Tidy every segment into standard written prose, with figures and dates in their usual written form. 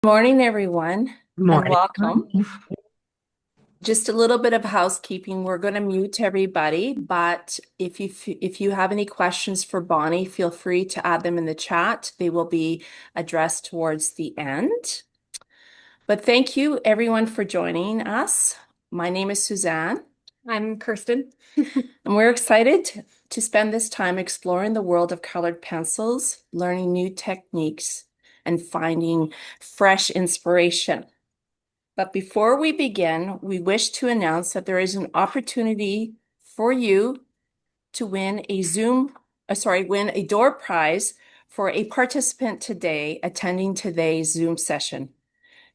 Morning, everyone, and Morning. welcome. Just a little bit of housekeeping. We're going to mute everybody, but if you have any questions for Bonnie, feel free to add them in the chat. They will be addressed towards the end. But thank you, everyone, for joining us. My name is Suzanne, I'm Kirsten. and we're excited to spend this time exploring the world of colored pencils, learning new techniques, and finding fresh inspiration. But before we begin, we wish to announce that there is an opportunity for you to win win a door prize for a participant today attending today's Zoom session.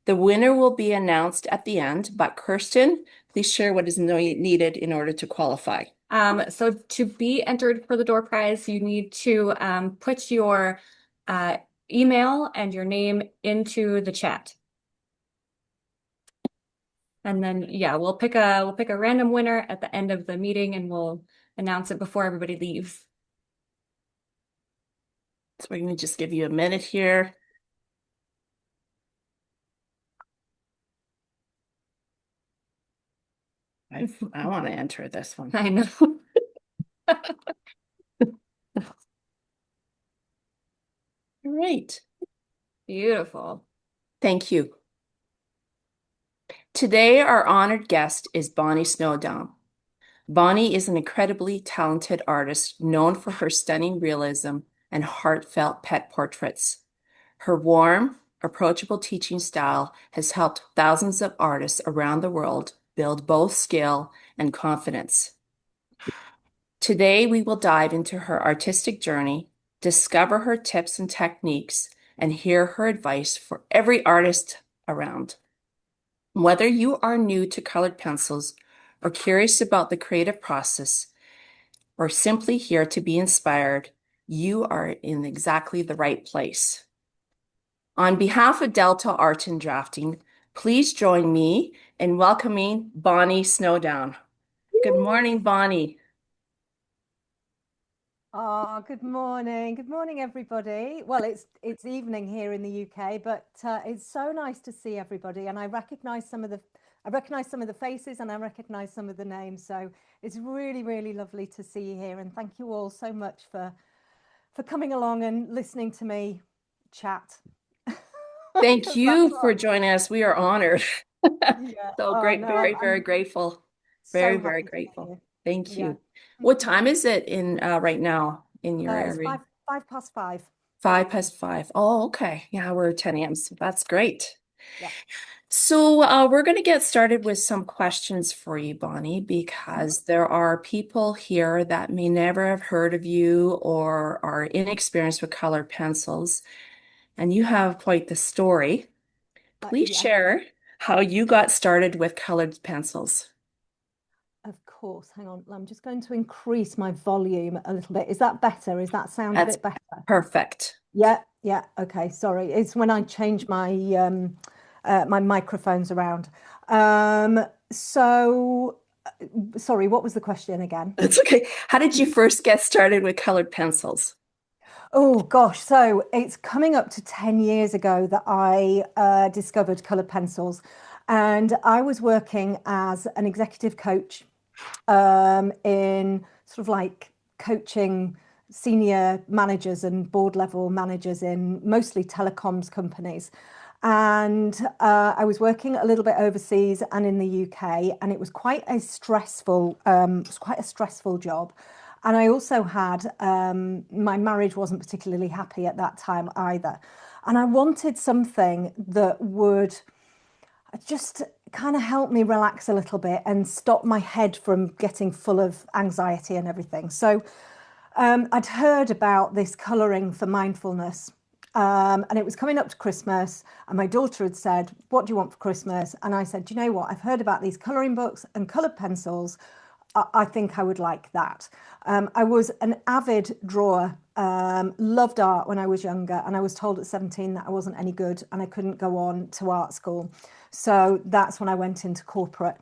The winner will be announced at the end, but Kirsten, please share what is needed in order to qualify. So to be entered for the door prize, you need to put your email and your name into the chat. And then yeah, we'll pick a random winner at the end of the meeting and we'll announce it before everybody leaves. So we're going to just give you a minute here. I want to enter this one. I know. Great. Beautiful. Thank you. Today, our honored guest is Bonny Snowdon. Bonny is an incredibly talented artist known for her stunning realism and heartfelt pet portraits. Her warm, approachable teaching style has helped thousands of artists around the world build both skill and confidence. Today, we will dive into her artistic journey, discover her tips and techniques, and hear her advice for every artist around. Whether you are new to colored pencils or curious about the creative process, or simply here to be inspired, you are in exactly the right place. On behalf of Delta Art and Drafting, please join me in welcoming Bonny Snowdon. Good morning, Bonny. Oh, good morning. Good morning, everybody. Well, it's evening here in the UK, but it's so nice to see everybody, and I recognise some of the faces, and I recognise some of the names. So it's really, really lovely to see you here, and thank you all so much for coming along and listening to me chat. Thank 'Cause that's you for what, joining us. We are honored. yeah. So Oh great, no, very, very I'm grateful. Very, so very happy to be grateful. here. Thank Yeah. you. What time is it in right now in your It's area? five past five. 5 past 5. Oh, okay. Yeah, we're 10 a.m. So that's great. Yeah. So we're going to get started with some questions for you, Bonny, Mhm. because there are people here that may never have heard of you or are inexperienced with colored pencils, and you have quite the story. Please Yeah. share how you got started with colored pencils. Of course. Hang on. I'm just going to increase my volume a little bit. Is that better? Is that sound a That's bit better? perfect. Yeah, yeah. Okay. Sorry. It's when I change my microphones around. So sorry, what was the question again? That's okay. How did you first get started with colored pencils? Oh gosh, so it's coming up to 10 years ago that I discovered colored pencils. And I was working as an executive coach in sort of like coaching senior managers and board level managers in mostly telecoms companies. And I was working a little bit overseas and in the UK, and it was quite a stressful job. And I also had my marriage wasn't particularly happy at that time either. And I wanted something that would just kind of help me relax a little bit and stop my head from getting full of anxiety and everything. So I'd heard about this colouring for mindfulness. And it was coming up to Christmas, and my daughter had said, "What do you want for Christmas?" And I said, "Do you know what? I've heard about these colouring books and coloured pencils. I think I would like that." I was an avid drawer, loved art when I was younger, and I was told at 17 that I wasn't any good and I couldn't go on to art school. So that's when I went into corporate.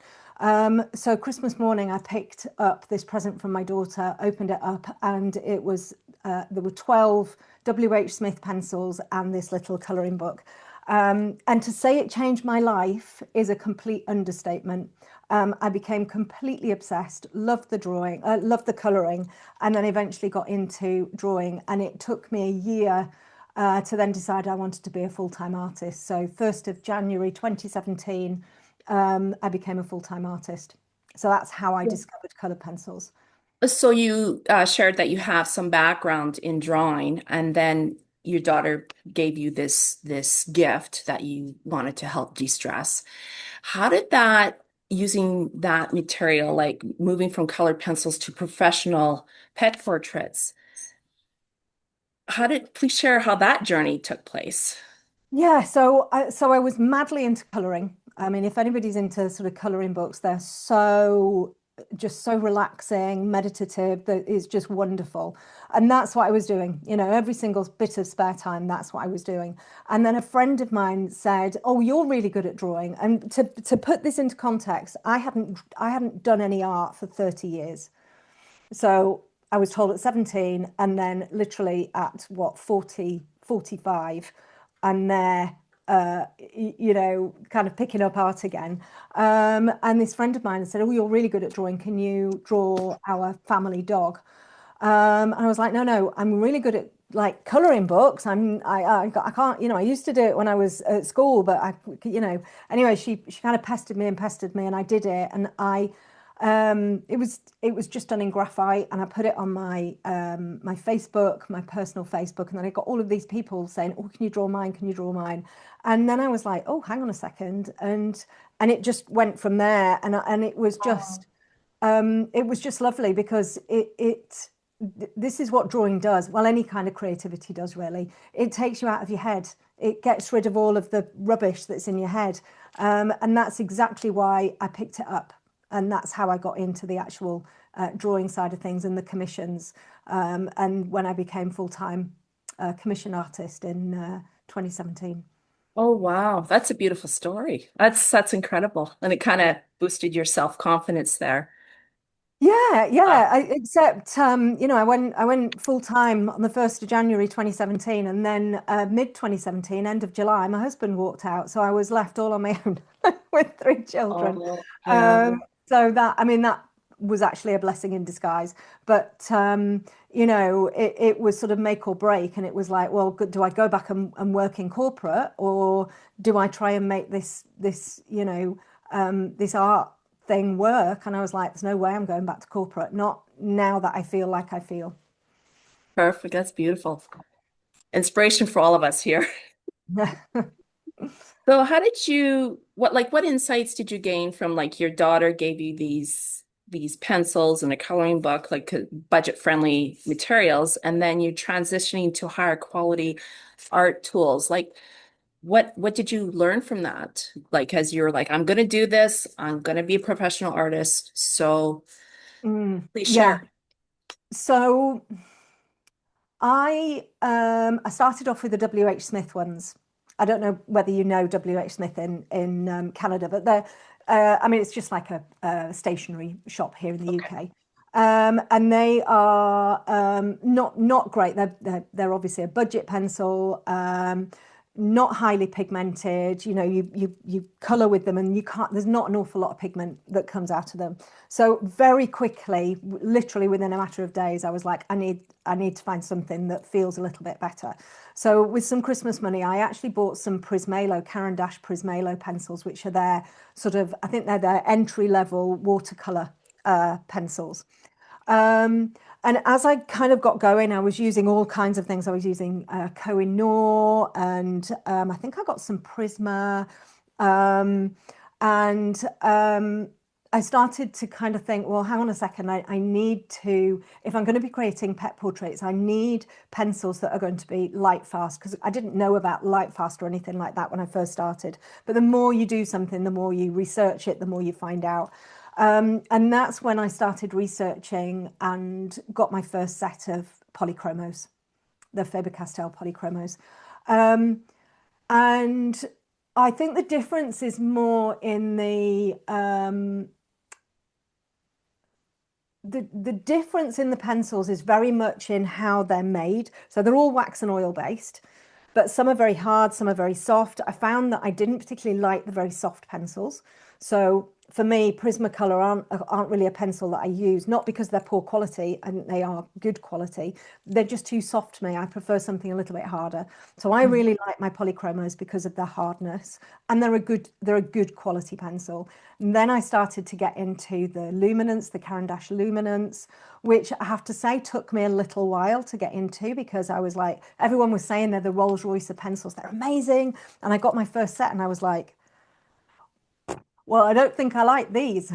So Christmas morning, I picked up this present from my daughter, opened it up, and it was there were 12 W.H. Smith pencils and this little colouring book. And to say it changed my life is a complete understatement. I became completely obsessed, loved the drawing, loved the colouring, and then eventually got into drawing. And it took me a year to then decide I wanted to be a full-time artist. So 1st of January 2017, I became a full-time artist. So that's how I discovered colour pencils. So you shared that you have some background in drawing, and then your daughter gave you this gift that you wanted to help de-stress. How did that, using that material, like moving from colored pencils to professional pet portraits, please share how that journey took place? Yeah, so I was madly into coloring. I mean, if anybody's into sort of coloring books, they're so just so relaxing, meditative, that is just wonderful. And that's what I was doing. You know, every single bit of spare time, that's what I was doing. And then a friend of mine said, "Oh, you're really good at drawing." And to put this into context, I hadn't done any art for 30 years. So I was told at 17, and then literally at what, 40, 45, and there, kind of picking up art again. And this friend of mine said, "Oh, you're really good at drawing. Can you draw our family dog?" And I was like, "No, no, I'm really good at like coloring books. I can't, I used to do it when I was at school, but anyway, she kind of pestered me, and I did it, and it was just done in graphite, and I put it on my Facebook, my personal Facebook, and then I got all of these people saying, "Oh, can you draw mine? Can you draw mine?" And then I was like, "Oh, hang on a second," and it just went from there, and it was just lovely because this is what drawing does. Well, any kind of creativity does really. It takes you out of your head. It gets rid of all of the rubbish that's in your head. And that's exactly why I picked it up. And that's how I got into the actual drawing side of things and the commissions. And when I became full-time commission artist in 2017. Oh wow, that's a beautiful story. That's incredible. And it kind of boosted your self-confidence there. Yeah, Wow. yeah. Except, I went full time on the 1st of January 2017, and then mid 2017, end of July, my husband walked out, so I was left all on my own with three children. Oh, yeah. So I mean, that was actually a blessing in disguise. But it was sort of make or break, and it was like, well, do I go back and work in corporate, or do I try and make this art thing work? And I was like, there's no way I'm going back to corporate, not now that I feel like I feel. Perfect. That's beautiful. Inspiration for all of us here. So how did you what insights did you gain from like your daughter gave you these pencils and a coloring book, like budget friendly materials, and then you transitioning to higher quality art tools? Like what did you learn from that? Like as you're like, I'm gonna do this, I'm gonna be a professional artist. So please Yeah. share. So I started off with the W.H. Smith ones. I don't know whether you know W.H. Smith in Canada, but I mean, it's just like a stationery shop here in the Okay. UK. And they are not great. They're obviously a budget pencil, not highly pigmented. You color with them, and you can't. There's not an awful lot of pigment that comes out of them. So very quickly, literally within a matter of days, I was like, I need to find something that feels a little bit better. So with some Christmas money, I actually bought some Prismalo, Caran d'Ache Prismalo pencils, which are their I think they're their entry level watercolor pencils. Um, and as I kind of got going, I was using all kinds of things. I was using Koh-i-Noor, and I think I got some Prisma. Um, and I started to kind of think, well, hang on a second, I need to, if I'm going to be creating pet portraits, I need pencils that are going to be light fast, because I didn't know about light fast or anything like that when I first started. But the more you do something, the more you research it, the more you find out. And that's when I started researching and got my first set of polychromos, the Faber-Castell polychromos. Um, and I think the difference is more in the difference in the pencils is very much in how they're made. So they're all wax and oil based. but some are very hard, some are very soft. I found that I didn't particularly like the very soft pencils. So for me, Prismacolor aren't really a pencil that I use, not because they're poor quality, and they are good quality. They're just too soft to me. I prefer something a little bit harder. So I Mm. really like my polychromos because of their hardness, and they're a good quality pencil. And then I started to get into the luminance, the Caran d'Ache luminance, which I have to say took me a little while to get into because I was like, everyone was saying they're the Rolls Royce of pencils, they're amazing. And I got my first set and I was like, well, I don't think I like these.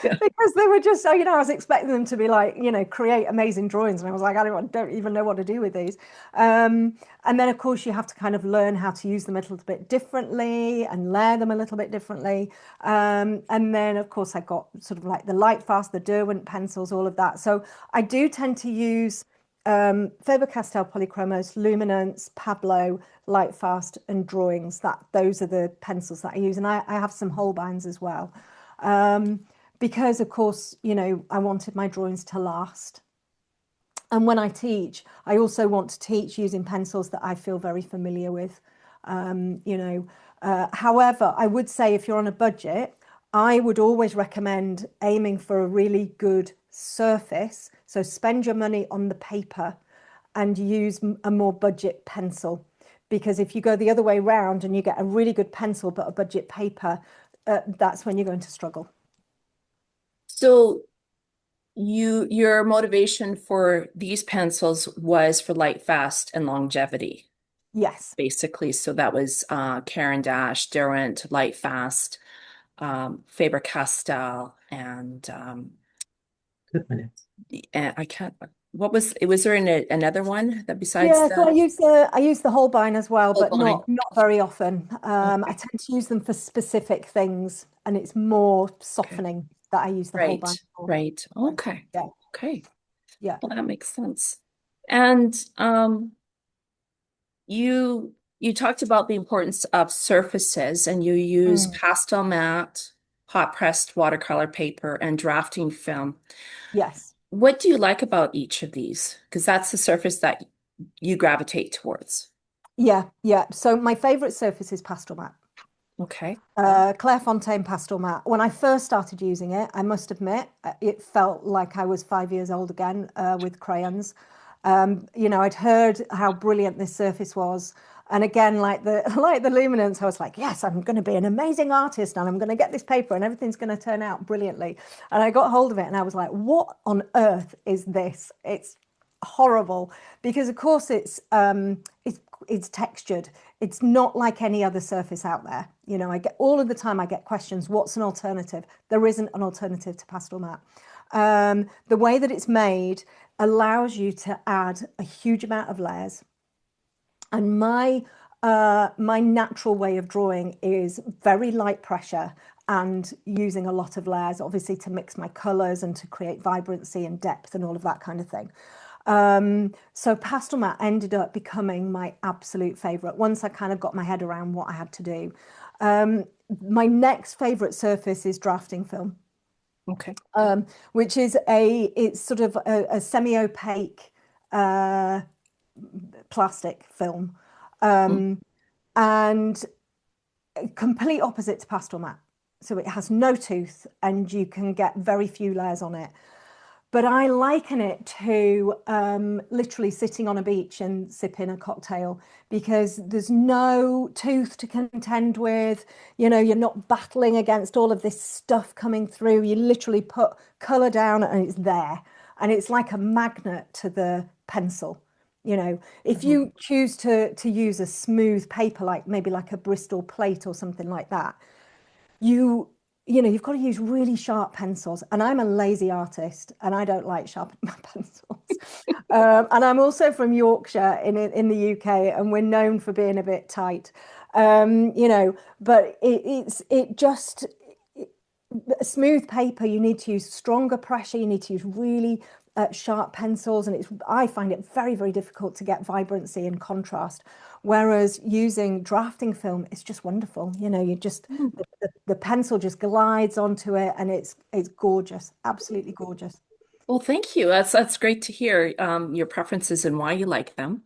Yeah. Because they were just so, I was expecting them to be like, create amazing drawings. And I was like, I don't even know what to do with these. And then, of course, you have to kind of learn how to use them a little bit differently and layer them a little bit differently. And then, of course, I got sort of like the Lightfast, the Derwent pencils, all of that. So I do tend to use Faber-Castell Polychromos, Luminance, Pablo, Lightfast, and Drawings. Those are the pencils that I use, and I have some Holbeins as well, because of course I wanted my drawings to last. And when I teach, I also want to teach using pencils that I feel very familiar with. However, I would say if you're on a budget, I would always recommend aiming for a really good surface. So spend your money on the paper and use a more budget pencil. Because if you go the other way round and you get a really good pencil but a budget paper, that's when you're going to struggle. So your motivation for these pencils was for light, fast, and longevity, Yes. basically. So that was Caran d'Ache, Derwent, light, fast, Faber-Castell, and I can't. What was it? Was there another one that besides Yeah, so the I use the Holbein as well, but Holbein? not very often. I Okay, tend to use them for specific things, and it's more okay, softening that I use the Holbein right, for. right. Okay, Yeah, okay. yeah. Well, that makes sense. And you talked about the importance of surfaces, and you use Mm, pastel matte, hot pressed watercolor paper, and drafting film. yes. What do you like about each of these? Because that's the surface that you gravitate towards. Yeah, yeah. So my favorite surface is pastel matte. Okay. Clairefontaine pastel matte. When I first started using it, I must admit, it felt like I was 5 years old again with crayons. I'd heard how brilliant this surface was, and again, like the like the luminance, I was like, yes, I'm going to be an amazing artist, and I'm going to get this paper, and everything's going to turn out brilliantly. And I got hold of it, and I was like, what on earth is this? It's horrible because, of course, it's textured. It's not like any other surface out there. I get all of the time I get questions, what's an alternative? There isn't an alternative to pastel matte. The way that it's made allows you to add a huge amount of layers. And my natural way of drawing is very light pressure and using a lot of layers, obviously to mix my colors and to create vibrancy and depth and all of that kind of thing. So pastel matte ended up becoming my absolute favorite once I kind of got my head around what I had to do. Um, my next favorite surface is drafting film, Okay. which is it's sort of a semi-opaque uh, plastic film, Mm. and complete opposite to pastel matte. So it has no tooth and you can get very few layers on it. But I liken it to literally sitting on a beach and sipping a cocktail because there's no tooth to contend with. You're not battling against all of this stuff coming through. You literally put color down and it's there. And it's like a magnet to the pencil. If Mhm. you choose to use a smooth paper, like maybe like a Bristol plate or something like that, you you've got to use really sharp pencils, and I'm a lazy artist and I don't like sharpening my pencils. And I'm also from Yorkshire in the UK, and we're known for being a bit tight. But it just smooth paper, you need to use stronger pressure, you need to use really sharp pencils, and I find it very, very difficult to get vibrancy and contrast. Whereas using drafting film is just wonderful. You just Mm. the pencil just glides onto it, and it's gorgeous, absolutely gorgeous. Well, thank you. That's great to hear your preferences and why you like them.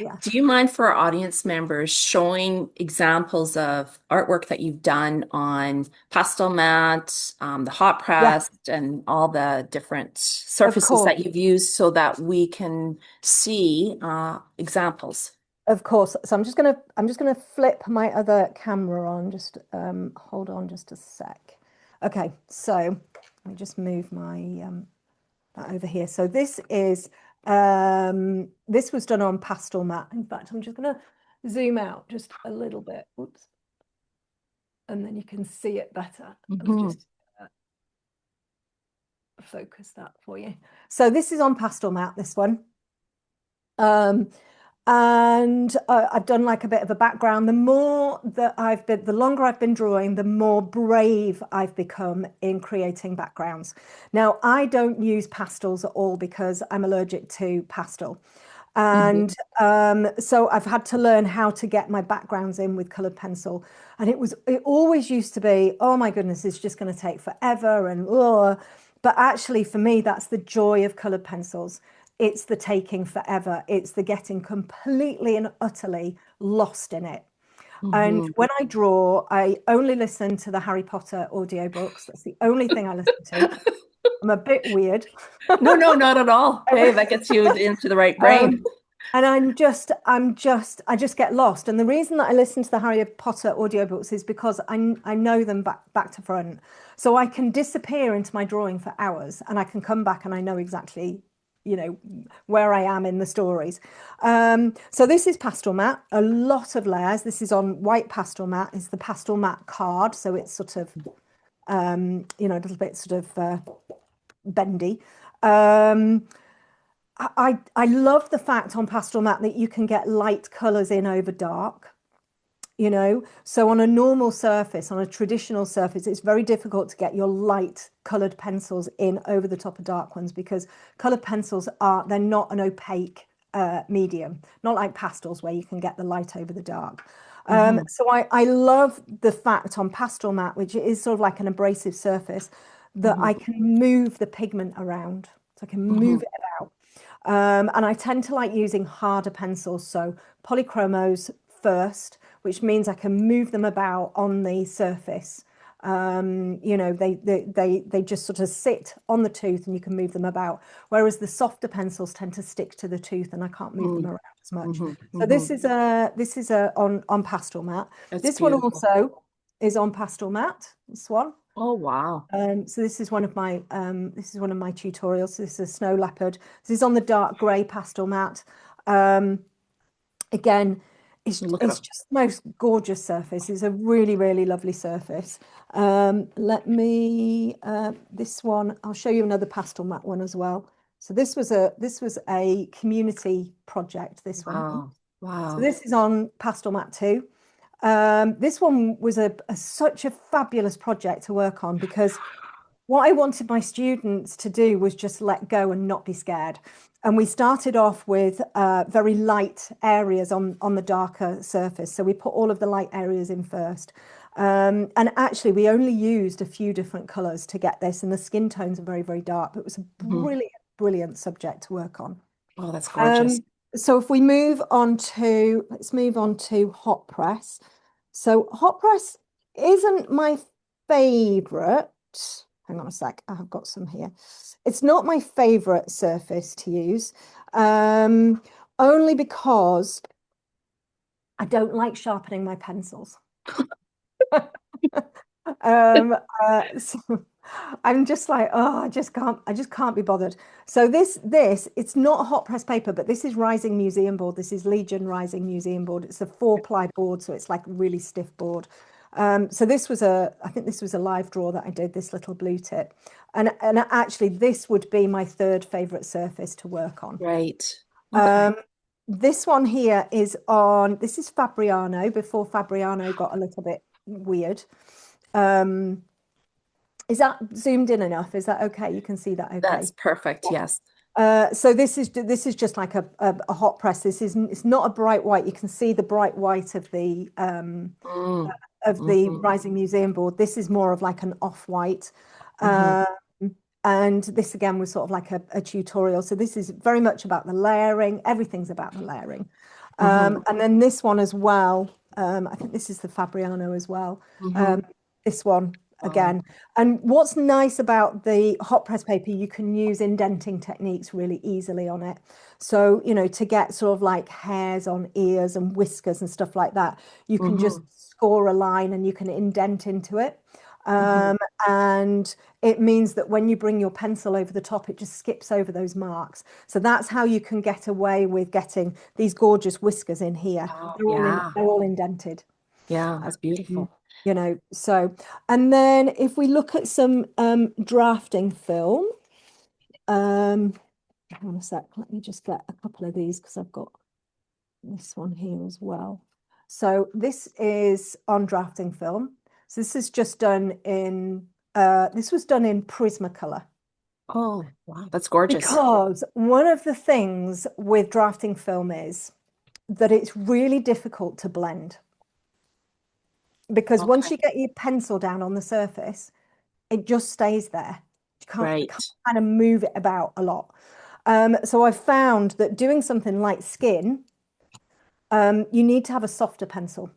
Yeah. Do you mind for our audience members showing examples of artwork that you've done on pastel mat, the hot Yeah, press, and all the different of surfaces course. that you've used so that we can see examples? Of course. So I'm just gonna flip my other camera on. Just hold on just a sec. Okay, so let me just move my that over here. So this was done on pastel mat. In fact, I'm just gonna zoom out just a little bit. Oops. And then you can see it better. I'll Hmm. just focus that for you. So this is on pastel mat, this one. Um, and I've done like a bit of a background. The longer I've been drawing, the more brave I've become in creating backgrounds. Now, I don't use pastels at all because I'm allergic to pastel. Hmm. And so I've had to learn how to get my backgrounds in with colored pencil. And it always used to be, oh my goodness, it's just going to take forever. And but actually, for me, that's the joy of colored pencils. It's the taking forever. It's the getting completely and utterly lost in it. And Hmm. when I draw, I only listen to the Harry Potter audiobooks. That's the only thing I listen to. I'm a bit weird. No, no, not at all. Hey, that gets you into the right brain. Um, and I just get lost. And the reason that I listen to the Harry Potter audiobooks is because I know them back to front. So I can disappear into my drawing for hours and I can come back and I know exactly, you know, where I am in the stories. So this is pastel mat, a lot of layers. This is on white pastel mat. It's the pastel mat card. So it's sort of, a little bit sort of bendy. Um, I love the fact on pastel mat that you can get light colors in over dark, you know. So on a normal surface, on a traditional surface, it's very difficult to get your light colored pencils in over the top of dark ones because colored pencils they're not an opaque medium, not like pastels where you can get the light over the dark. Hmm. So I love the fact on pastel mat, which is sort of like an abrasive surface, that Hmm. I can move the pigment around. So I can Hmm. move it about. And I tend to like using harder pencils, so polychromos first, which means I can move them about on the surface. They just sort of sit on the tooth and you can move them about. Whereas the softer pencils tend to stick to the tooth and I can't move them Hmm. around as much. Hmm. So Hmm. this is a on pastel mat. That's This one beautiful. also is on pastel mat. This one. Oh, wow. So this is one of my tutorials. So this is a snow leopard. This is on the dark grey pastel mat. Um, Again, Look it's up. just the most gorgeous surface. It's a really, really lovely surface. This one, I'll show you another pastel mat one as well. So this was a community project, this one. Wow. So Wow. this is on pastel mat too. This one was such a fabulous project to work on because what I wanted my students to do was just let go and not be scared. And we started off with very light areas on the darker surface. So we put all of the light areas in first. And actually, we only used a few different colors to get this, and the skin tones are very, very dark. But it was a Hmm. brilliant, brilliant subject to work on. Oh, that's gorgeous. Um, so if we move on to, let's move on to hot press. So hot press isn't my favorite. Hang on a sec, I've got some here. It's not my favorite surface to use, only because I don't like sharpening my pencils. Um, so I'm just like, oh, I just can't be bothered. So it's not hot press paper, but this is Rising Museum board. This is Legion Rising Museum board. It's a 4-ply board, so it's like really stiff board. So I think this was a live draw that I did, this little blue tip. And actually this would be my third favorite surface to work on. Right. Okay. Um, this is Fabriano before Fabriano got a little bit weird. Um, is that zoomed in enough? Is that okay? You can see that That's okay. perfect. Yes. So this is just like a hot press. It's not a bright white. You can see the bright white Mm. of the Hmm. Rising Museum board. This is more of like an off-white. Hmm. Um, And this again was sort of like a tutorial. So this is very much about the layering. Everything's about the layering. Mm-hmm. And then this one as well. I think this is the Fabriano as well. Mm-hmm. This one Wow. again. And what's nice about the hot press paper, you can use indenting techniques really easily on it. So, to get sort of like hairs on ears and whiskers and stuff like that, you can just Mm-hmm. score a line and you can indent into it. Mm-hmm. Um, and it means that when you bring your pencil over the top, it just skips over those marks. So that's how you can get away with getting these gorgeous whiskers in here. Wow. They're Yeah. all indented. Yeah. That's Mm. beautiful. So, and then if we look at some drafting film, um, hang on a sec, let me just get a couple of these because I've got this one here as well. So this is on drafting film. So this is just done in this was done in Prismacolor Oh, wow. That's gorgeous. because one of the things with drafting film is that it's really difficult to blend because once Okay. you get your pencil down on the surface, it just stays there. You Right. can't kind of move it about a lot. So I found that doing something like skin, you need to have a softer pencil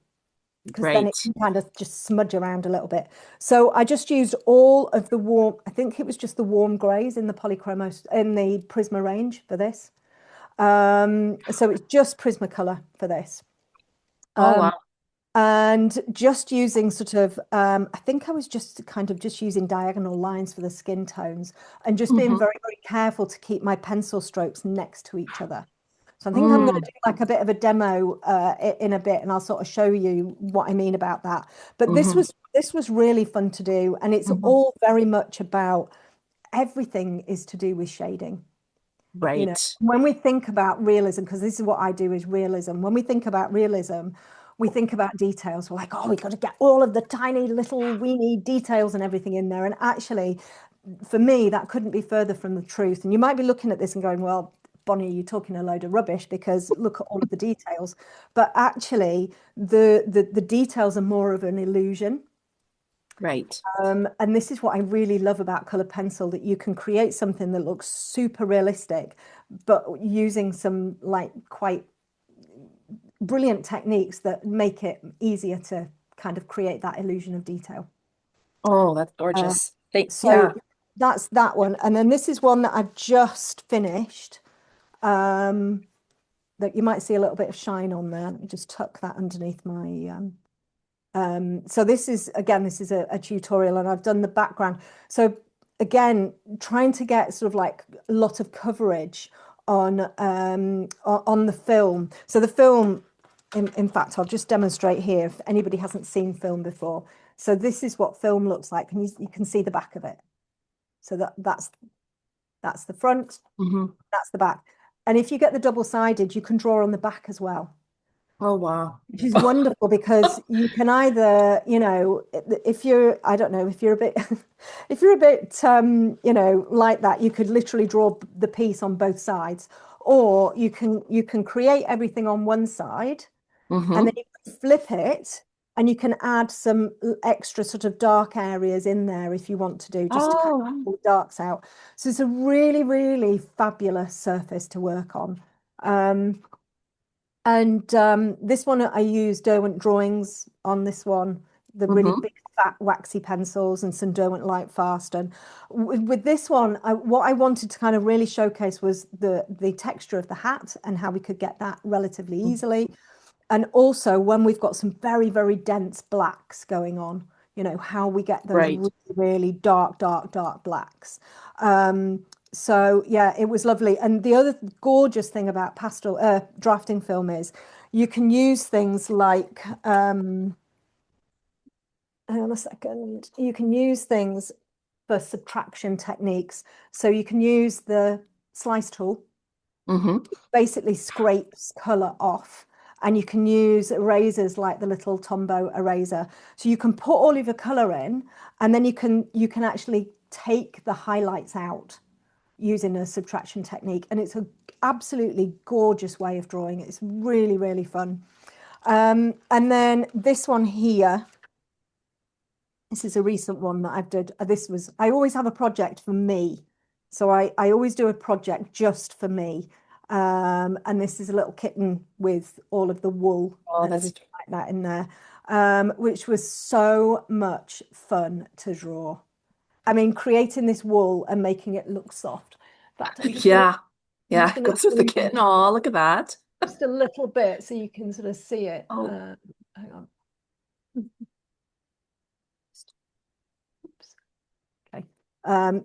because then it Right. can kind of just smudge around a little bit. So I just used all of the warm, I think it was just the warm grays in the polychromos in the Prisma range for this. So it's just Prismacolor for this. Oh, Um, wow. and just using sort of, I think I was just kind of just using diagonal lines for the skin tones and just being Mm-hmm. very, very careful to keep my pencil strokes next to each other. So I think I'm going to Mm. do like a bit of a demo in a bit, and I'll sort of show you what I mean about that. But Mm-hmm. this was really fun to do, and it's Mm-hmm. all very much about everything is to do with shading. Right. When we think about realism, because this is what I do is realism. When we think about realism, we think about details. We're like, oh, we got to get all of the tiny little weeny details and everything in there. And actually, for me, that couldn't be further from the truth. And you might be looking at this and going, well, Bonnie, you're talking a load of rubbish because look at all of the details. But actually, the details are more of an illusion. Right. And this is what I really love about color pencil, that you can create something that looks super realistic, but using some like quite brilliant techniques that make it easier to kind of create that illusion of detail. Oh, that's Uh, gorgeous. so Yeah. that's that one. And then this is one that I've just finished. Um, that you might see a little bit of shine on there. Let me just tuck that underneath my so this is again, this is a tutorial and I've done the background. So again, trying to get sort of like a lot of coverage on the film. So the film, in fact, I'll just demonstrate here if anybody hasn't seen film before. So this is what film looks like, and you can see the back of it. So that's the front, Mm-hmm. that's the back. And if you get the double-sided, you can draw on the back as well, Oh, wow. which is wonderful because you can either, if you're, I don't know, if you're a bit, if you're a bit, like that, you could literally draw the piece on both sides, or you can create everything on one side, and then Mm-hmm. you can flip it, and you can add some extra sort of dark areas in there if you want to do, just to kind Oh, of wow. pull the darks out. So it's a really, really fabulous surface to work on. Um, and this one, I used Derwent drawings on this one, the really Mm-hmm. big fat waxy pencils and some Derwent Lightfast. And with this one, what I wanted to kind of really showcase was the texture of the hat and how we could get that relatively easily. And also when we've got some very, very dense blacks going on, how we get those Right. really, really dark, dark, dark blacks. So yeah, it was lovely. And the other gorgeous thing about pastel drafting film is you can use things like, hang on a second, you can use things for subtraction techniques. So you can use the slice tool, Mm-hmm. basically scrapes color off. And you can use erasers like the little Tombow eraser. So you can put all of your color in, and then you can actually take the highlights out using a subtraction technique. And it's an absolutely gorgeous way of drawing. It's really, really fun. And then this one here This is a recent one that I've did. This was, I always have a project for me. So I always do a project just for me. And this is a little kitten with all of the wool Oh, and that's everything like that in there, which was so much fun to draw. I mean, creating this wool and making it look soft. In fact, yeah. I'm just Yeah, it going to goes with the zoom kitten. in Oh, look at that. just a little bit so you can sort of see it. Oh, Hang on. Oops. Okay.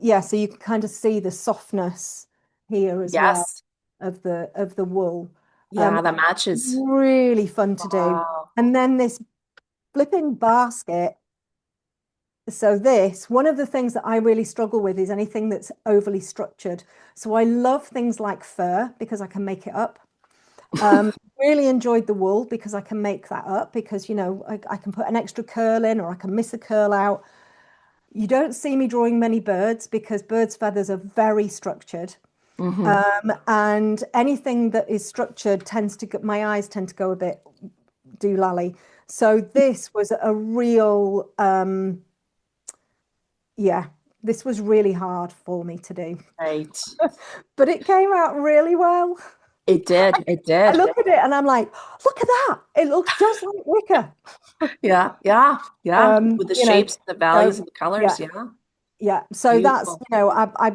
Yeah, so you can kind of see the softness here as well yes. of the wool. Yeah, that It's matches. really fun to do. Wow. And then this flipping basket. So this, one of the things that I really struggle with is anything that's overly structured. So I love things like fur because I can make it up. Really enjoyed the wool because I can make that up because, I can put an extra curl in or I can miss a curl out. You don't see me drawing many birds because birds' feathers are very structured. Hmm. And anything that is structured tends to get, my eyes tend to go a bit doolally. So this was a real, yeah, this was really hard for me to do, Right. but it came out really well. It I, did. It I did. look at it and I'm like, look at that. It looks just like wicker. Yeah. Yeah. Yeah. With the You know, shapes, the values, so and the colors. yeah, Yeah. yeah. So that's, Beautiful.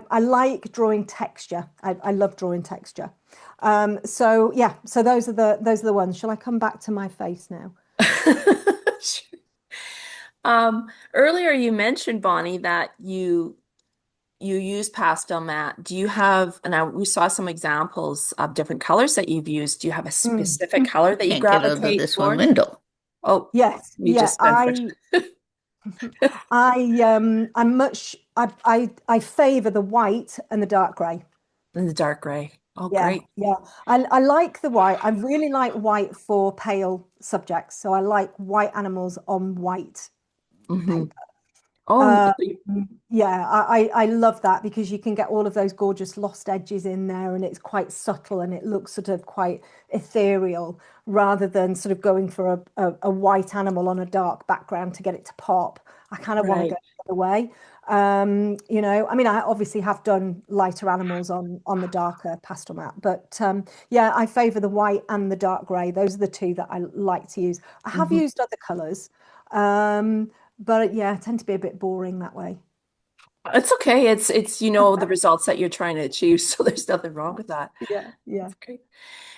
I like drawing texture. I love drawing texture. So yeah, so those are the ones. Shall I come back to my face now? Sure. Earlier you mentioned, Bonnie, that you use pastel mat. Do you have, and we saw some examples of different colors that you've used. Do you have a Mm. specific color that you Can't get out of gravitate this one towards? window. Oh, Yes, we yeah. just went for it. I favor the white and the dark grey. In the dark gray. Oh, Yeah, great. yeah. I like the white. I really like white for pale subjects. So I like white animals on white Hmm. paper. Oh, Um, yeah, I love that because you can get all of those gorgeous lost edges in there and it's quite subtle and it looks sort of quite ethereal rather than sort of going for a white animal on a dark background to get it to pop. I kind of want to go right. the other way. I mean, I obviously have done lighter animals on the darker pastel mat, but yeah, I favor the white and the dark gray. Those are the two that I like to use. I have Hmm. used other colors. But yeah, I tend to be a bit boring that way. It's okay. It's the results that you're trying to achieve, so there's nothing wrong with that. Yeah, yeah. That's great.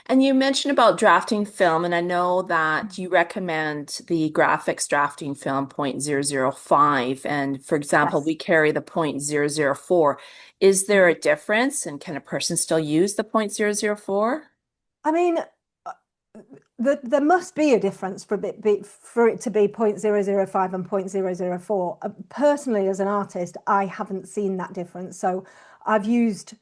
And you mentioned about drafting film, and I know that you recommend the graphics drafting film 0.005. And for example, Yes. we carry the 0.004. Is there a difference, and can a person still use the 0.004? I mean, uh, there must be a difference for it to be 0.005 and 0.004. Personally, as an artist, I haven't seen that difference. So I've used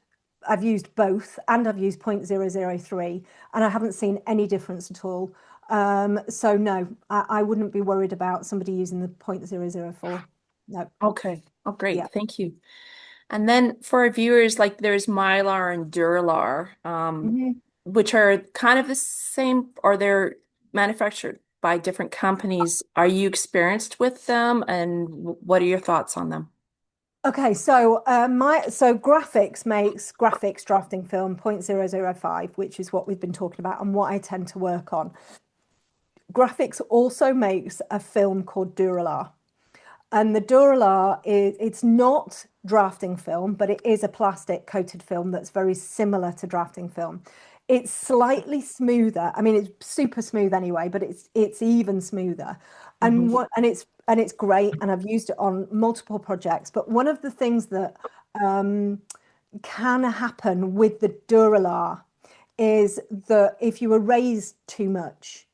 I've used both and I've used 0.003 and I haven't seen any difference at all. So no, I wouldn't be worried about somebody using the 0.004. No, Okay. Oh, yeah. great. Thank you. And then for our viewers, like there's Mylar and Duralar, Mhm. which are kind of the same, or they're manufactured by different companies. Are you experienced with them, and what are your thoughts on them? Okay, so graphics makes graphics drafting film 0.005, which is what we've been talking about and what I tend to work on. Graphics also makes a film called Duralar. And the Duralar it's not drafting film, but it is a plastic coated film that's very similar to drafting film. It's slightly smoother. I mean, it's super smooth anyway, but it's even smoother. Hmm. And it's great. And I've used it on multiple projects. But one of the things that um, can happen with the Duralar is that if you erase too much,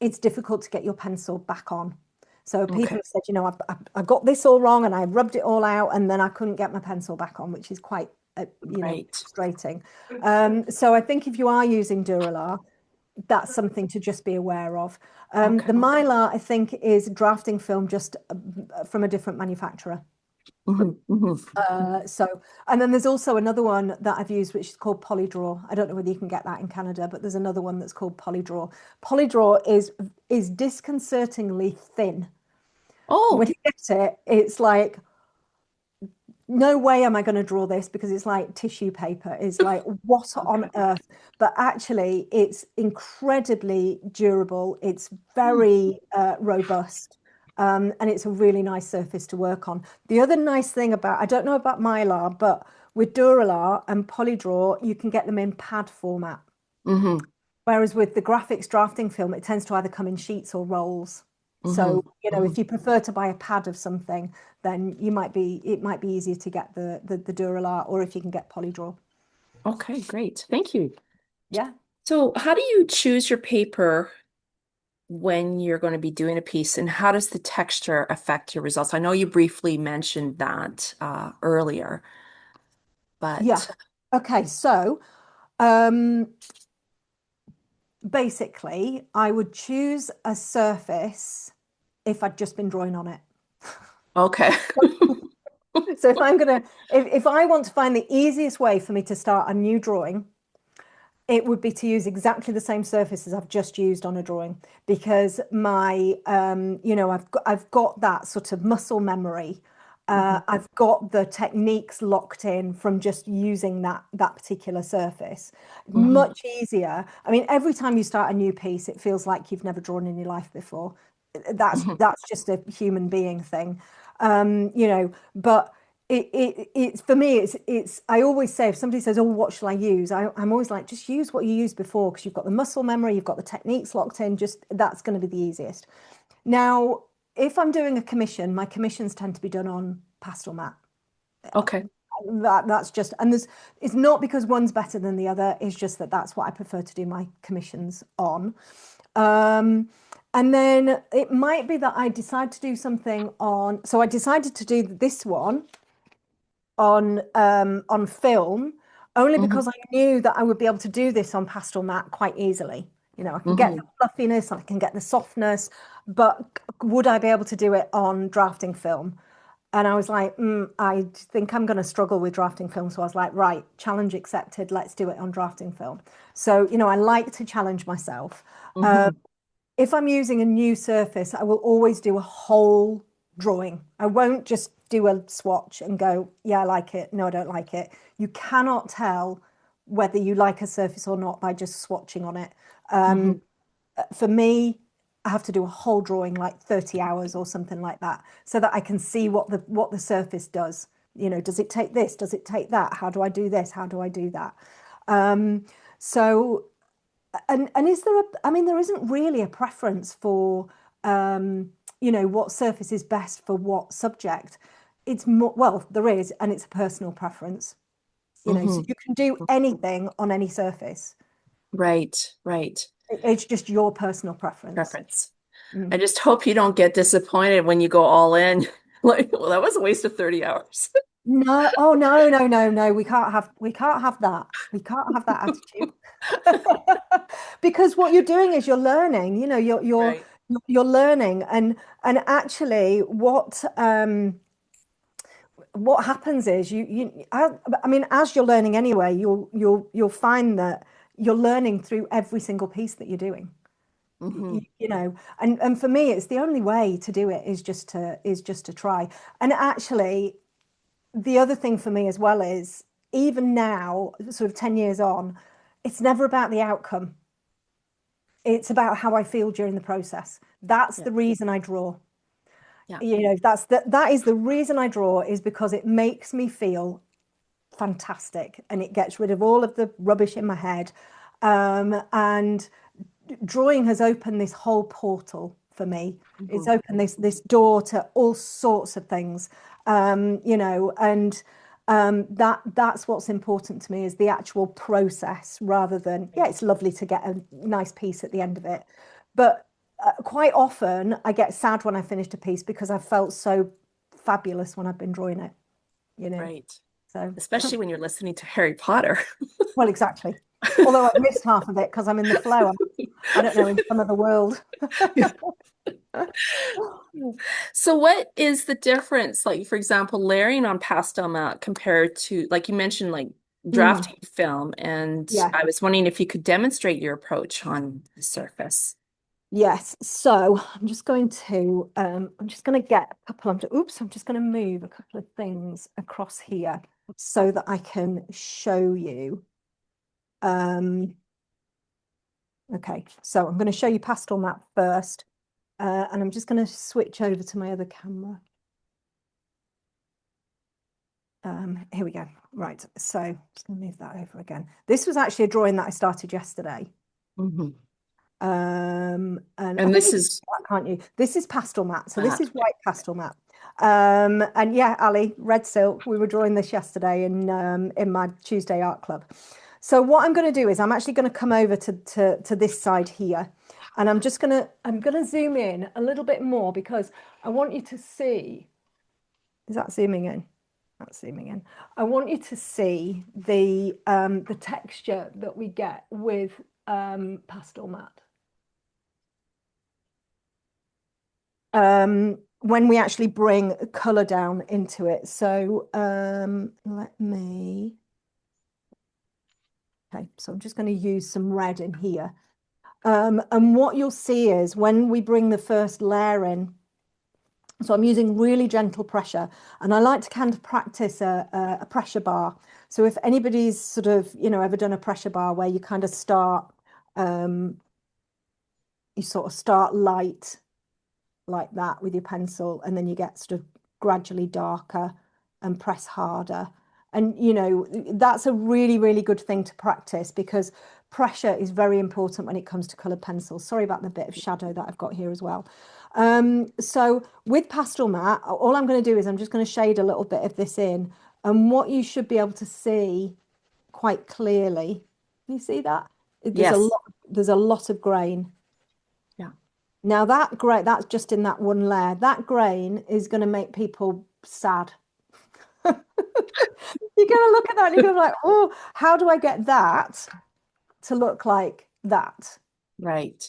it's difficult to get your pencil back on. So people Okay. have said, I got this all wrong and I rubbed it all out and then I couldn't get my pencil back on, which is quite, Right. frustrating. So I think if you are using Duralar, that's something to just be aware of. Okay. The Mylar, I think, is drafting film just from a different manufacturer. Hmm. Hmm. And then there's also another one that I've used, which is called Polydraw. I don't know whether you can get that in Canada, but there's another one that's called Polydraw. Polydraw is disconcertingly thin. When Oh, you get it, it's like, no way am I going to draw this because it's like tissue paper. It's like, what on okay. earth? But actually, it's incredibly durable. It's Hmm. very robust. And it's a really nice surface to work on. The other nice thing about, I don't know about Mylar, but with Duralar and Polydraw, you can get them in pad format. Mm-hmm. Whereas with the graphics drafting film, it tends to either come in sheets or rolls. Mm-hmm. So, you know, Hmm. if you prefer to buy a pad of something, then it might be easier to get the Duralar, or if you can get Polydraw. Okay, great. Thank you. Yeah. So, how do you choose your paper when you're going to be doing a piece, and how does the texture affect your results? I know you briefly mentioned that earlier, Yeah. but Okay. So, um, basically, I would choose a surface if I'd just been drawing on it. okay. So if I want to find the easiest way for me to start a new drawing, it would be to use exactly the same surface as I've just used on a drawing because I've got that sort of muscle memory. Mhm, I've got the techniques locked in from just using that particular surface. mhm, Much easier. I mean, every time you start a new piece, it feels like you've never drawn in your life before. mhm. That's just a human being thing, but it's for me it's I always say if somebody says, oh, what shall I use, I'm always like, just use what you used before because you've got the muscle memory, you've got the techniques locked in, just that's going to be the easiest. Now, if I'm doing a commission, my commissions tend to be done on pastel mat. Okay. That's just, and there's, it's not because one's better than the other, it's just that that's what I prefer to do my commissions on. um and then it might be that I decide to do something on, so I decided to do this one on film only Hmm. because I knew that I would be able to do this on pastel mat quite easily. You know, I can get the Hmm. fluffiness, I can get the softness, but would I be able to do it on drafting film? And I was like, I think I'm going to struggle with drafting film. So I was like, right, challenge accepted. Let's do it on drafting film. So, you know, I like to challenge myself. Hmm. If I'm using a new surface, I will always do a whole drawing. I won't just do a swatch and go, yeah, I like it. No, I don't like it. You cannot tell whether you like a surface or not by just swatching on it. Hmm. For me, I have to do a whole drawing, like 30 hours or something like that, so that I can see what the surface does. You know, does it take this? Does it take that? How do I do this? How do I do that? Um, so and is there a, I mean, there isn't really a preference for, what surface is best for what subject. It's more, well, there is, and it's a personal preference, so Hmm. you can do anything on any surface. Right, right. It's just your personal preference. Preference. I Mm. just hope you don't get disappointed when you go all in. Like, well, that was a waste of 30 hours. No, oh no, no, no, no. We can't have that. We can't have that attitude. Because what you're doing is you're learning, Right. you're learning, and actually what happens is I mean, as you're learning anyway, you'll find that you're learning through every single piece that you're doing. Hmm. And for me, it's the only way to do it is just to try. And actually, the other thing for me as well is, even now, sort of 10 years on, it's never about the outcome. It's about how I feel during the process. That's Yeah. the reason I draw. Yeah. That is the reason I draw, is because it makes me feel fantastic and it gets rid of all of the rubbish in my head. And drawing has opened this whole portal for me. It's Hmm. opened this door to all sorts of things, and that's what's important to me, is the actual process, rather than, yeah, it's lovely to get a nice piece at the end of it, but quite often I get sad when I finished a piece because I felt so fabulous when I've been drawing it, you know. Right. So, Especially when you're listening to Harry Potter. well, exactly. Although I've missed half of it because I'm in the flow. I don't know, in some other world. So what is the difference, like, for example, layering on pastel mat compared to, like you mentioned, like Mm, drafting film, and yeah. I was wondering if you could demonstrate your approach on the surface. Yes, so I'm just going to get a couple of, oops, I'm just going to move a couple of things across here so that I can show you. Um, okay, so I'm going to show you pastel map first, and I'm just going to switch over to my other camera. Here we go. Right, so I'm just going to move that over again. This was actually a drawing that I started yesterday. Mhm. And I And think this you can see is that, can't you? This is pastel mat. So this that. is white pastel mat. And yeah, Ali, red silk. We were drawing this yesterday in my Tuesday art club. So what I'm going to do is I'm actually going to come over to this side here, and I'm gonna zoom in a little bit more because I want you to see. Is that zooming in? That's zooming in. I want you to see the texture that we get with pastel mat. When we actually bring color down into it. So let me, okay, so I'm just going to use some red in here. And what you'll see is when we bring the first layer in, so I'm using really gentle pressure, and I like to kind of practice a pressure bar. So if anybody's sort of, ever done a pressure bar where you kind of you sort of start light like that with your pencil, and then you get sort of gradually darker and press harder. And that's a really, really good thing to practice because pressure is very important when it comes to colored pencils. Sorry about the bit of shadow that I've got here as well. So with pastel mat, all I'm going to do is I'm just going to shade a little bit of this in, and what you should be able to see quite clearly. Can you see that? Yes. There's a lot of grain. Yeah. Now that's just in that one layer. That grain is going to make people sad. You're going to look at that and you're going to be like, oh, how do I get that to look like that? Right.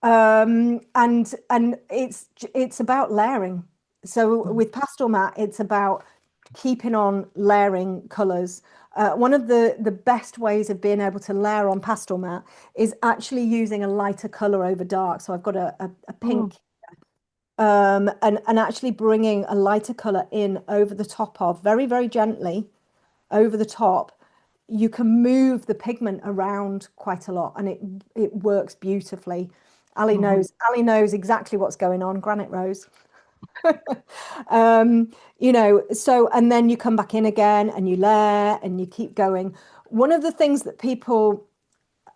And it's about layering. So with pastel mat, it's about keeping on layering colors. One of the best ways of being able to layer on pastel mat is actually using a lighter color over dark. So I've got a Mm. pink, and actually bringing a lighter color in over the top of very, very gently over the top. You can move the pigment around quite a lot, and it works beautifully. Mhm. Ali knows exactly what's going on. Granite Rose. So and then you come back in again and you layer and you keep going. One of the things that people,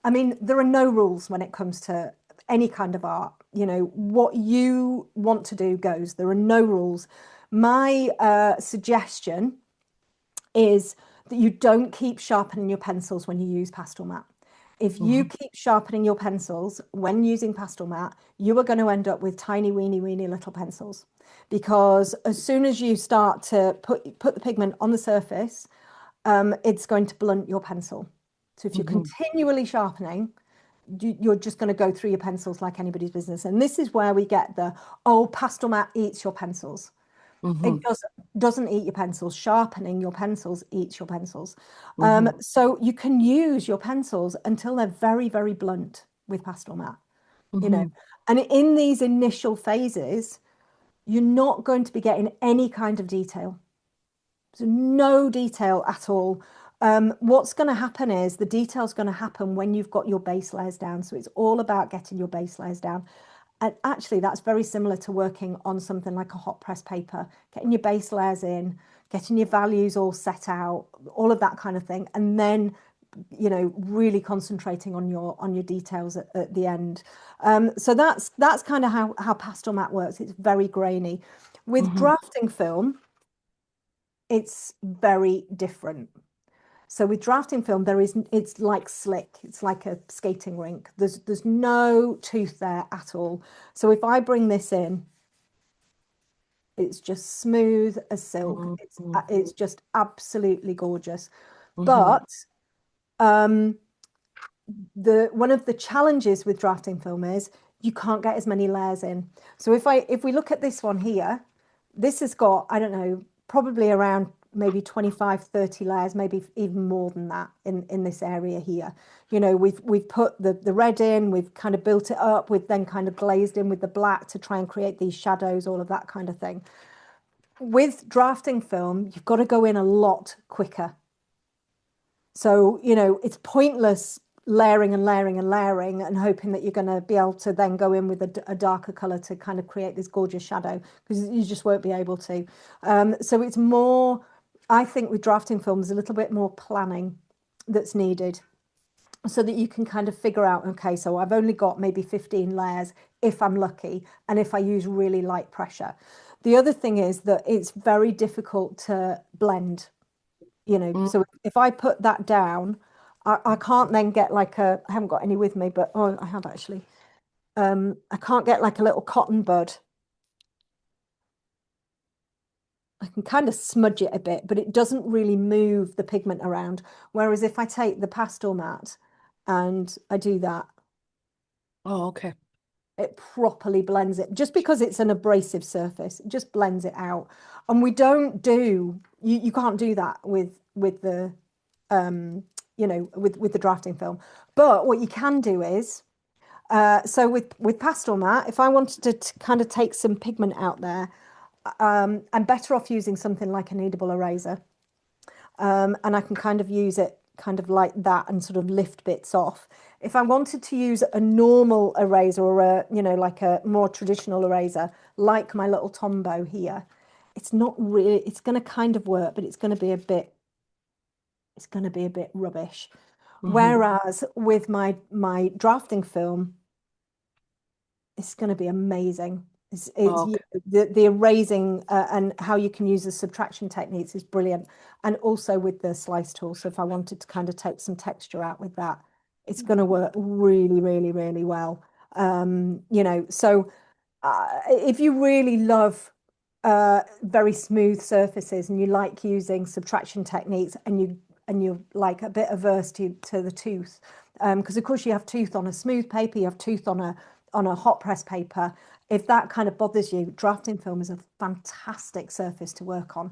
I mean, there are no rules when it comes to any kind of art. What you want to do goes. There are no rules. My suggestion is that you don't keep sharpening your pencils when you use pastel mat. If you Mhm. keep sharpening your pencils when using pastel mat, you are going to end up with tiny, weeny, weeny little pencils. Because as soon as you start to put the pigment on the surface, it's going to blunt your pencil. So if you're Mhm. continually sharpening, you're just going to go through your pencils like anybody's business. And this is where we get oh, pastel mat eats your pencils. It Mhm. doesn't eat your pencils. Sharpening your pencils eats your pencils. Mhm. So you can use your pencils until they're very, very blunt with pastel mat, you know. Mhm. And in these initial phases, you're not going to be getting any kind of detail. So no detail at all. What's going to happen is the detail's going to happen when you've got your base layers down. So it's all about getting your base layers down. And actually, that's very similar to working on something like a hot press paper, getting your base layers in, getting your values all set out, all of that kind of thing. And then, really concentrating on your details at the end. So that's kind of how pastel mat works. It's very grainy. With Mhm. drafting film, it's very different. So with drafting film, it's like slick. It's like a skating rink. There's no tooth there at all. So if I bring this in, it's just smooth as silk. Mhm. It's just absolutely gorgeous. Mhm. But um, the one of the challenges with drafting film is you can't get as many layers in. So if we look at this one here, this has got, I don't know, probably around maybe 25, 30 layers, maybe even more than that in this area here. You know, we've put the red in, we've kind of built it up, we've then kind of glazed in with the black to try and create these shadows, all of that kind of thing. With drafting film, you've got to go in a lot quicker. So, you know, it's pointless layering and layering and layering and hoping that you're going to be able to then go in with a darker color to kind of create this gorgeous shadow, because you just won't be able to. So it's more, I think with drafting films, a little bit more planning that's needed so that you can kind of figure out, okay, so I've only got maybe 15 layers if I'm lucky, and if I use really light pressure. The other thing is that it's very difficult to blend, you know. Mm. So if I put that down, I can't then get like I haven't got any with me, but oh, I have actually. I can't get like a little cotton bud. I can kind of smudge it a bit, but it doesn't really move the pigment around. Whereas if I take the pastel mat and I do that, Oh, okay. it properly blends it. Just because it's an abrasive surface, it just blends it out. And we don't do, you can't do that with the you know, with the drafting film. But what you can do is, so with pastel mat, if I wanted to kind of take some pigment out there, I'm better off using something like a kneadable eraser, and I can kind of use it kind of like that and sort of lift bits off. If I wanted to use a normal eraser or a, you know, like a more traditional eraser, like my little Tombow here, it's not really, it's going to kind of work, but it's going to be a bit rubbish. Hmm. Whereas with my drafting film, it's going to be amazing. It's Oh, okay. the erasing and how you can use the subtraction techniques is brilliant. And also with the slice tool. So if I wanted to kind of take some texture out with that, it's going to work really, really, really well. You know, so if you really love very smooth surfaces and you like using subtraction techniques and you're like a bit averse to the tooth, because of course you have tooth on a smooth paper, you have tooth on a hot press paper. If that kind of bothers you, drafting film is a fantastic surface to work on.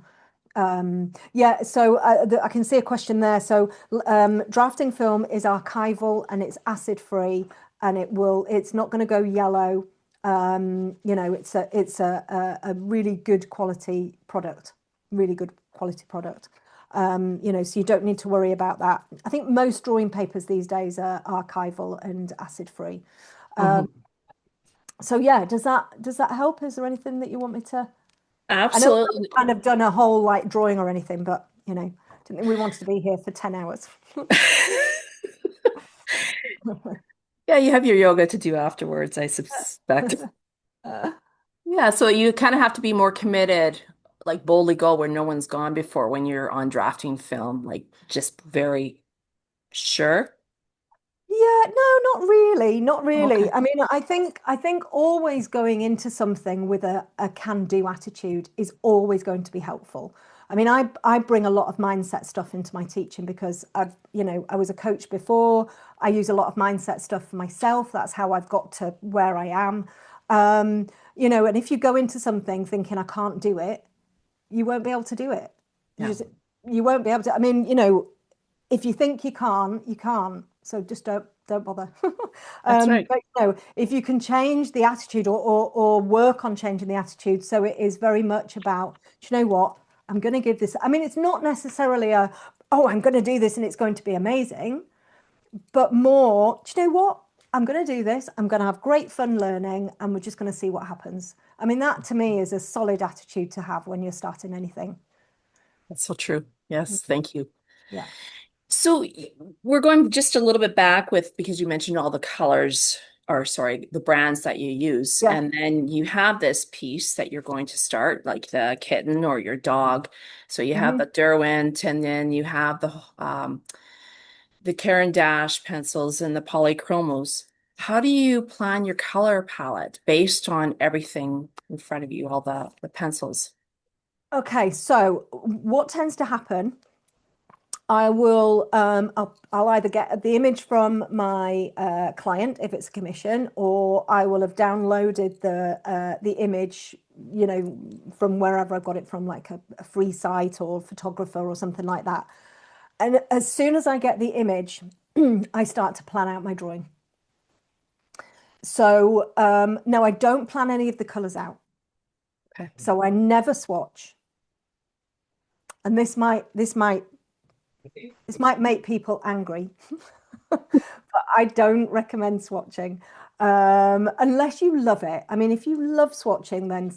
Yeah, so I can see a question there. So drafting film is archival and it's acid free, and it's not going to go yellow. You know, it's a really good quality product, really good quality product. You know, so you don't need to worry about that. I think most drawing papers these days are archival and acid free. Hmm. So yeah, does that help? Is there anything that you want me to? I know we haven't Absolutely. kind of done a whole like drawing or anything, but you know, didn't think we wanted to be here for 10 hours. Yeah, you have your yoga to do afterwards, I suspect. Yeah, so you kind of have to be more committed, like boldly go where no one's gone before when you're on drafting film, like just very sure. Yeah, no, not really, not Okay. really. I mean, I think always going into something with a can-do attitude is always going to be helpful. I mean, I bring a lot of mindset stuff into my teaching because you know, I was a coach before. I use a lot of mindset stuff for myself. That's how I've got to where I am. You know, and if you go into something thinking I can't do it, you won't be able to do it. You Yeah, just you won't be able to. I mean, you know, if you think you can't, you can't. So just don't bother. that's right. But you know, if you can change the attitude or work on changing the attitude, so it is very much about, do you know what? I'm going to give this. I mean, it's not necessarily oh, I'm going to do this and it's going to be amazing, but more, do you know what? I'm going to do this. I'm going to have great fun learning, and we're just going to see what happens. I mean, that to me is a solid attitude to have when you're starting anything. That's so true. Yes, thank you. Yeah. So we're going just a little bit back with because you mentioned all the colors, or sorry, the brands that you use, Yeah. and then you have this piece that you're going to start, like the kitten or your dog. So you have Hmm. the Derwent, and then you have the Caran d'Ache pencils and the polychromos. How do you plan your color palette based on everything in front of you, all the pencils? Okay, so what tends to happen I'll either get the image from my client if it's a commission, or I will have downloaded the image, from wherever I've got it from, like a free site or photographer or something like that. And as soon as I get the image, I start to plan out my drawing. So no, I don't plan any of the colors out. Okay. So I never swatch. And this might make people angry, but I don't recommend swatching unless you love it. I mean, if you love swatching, then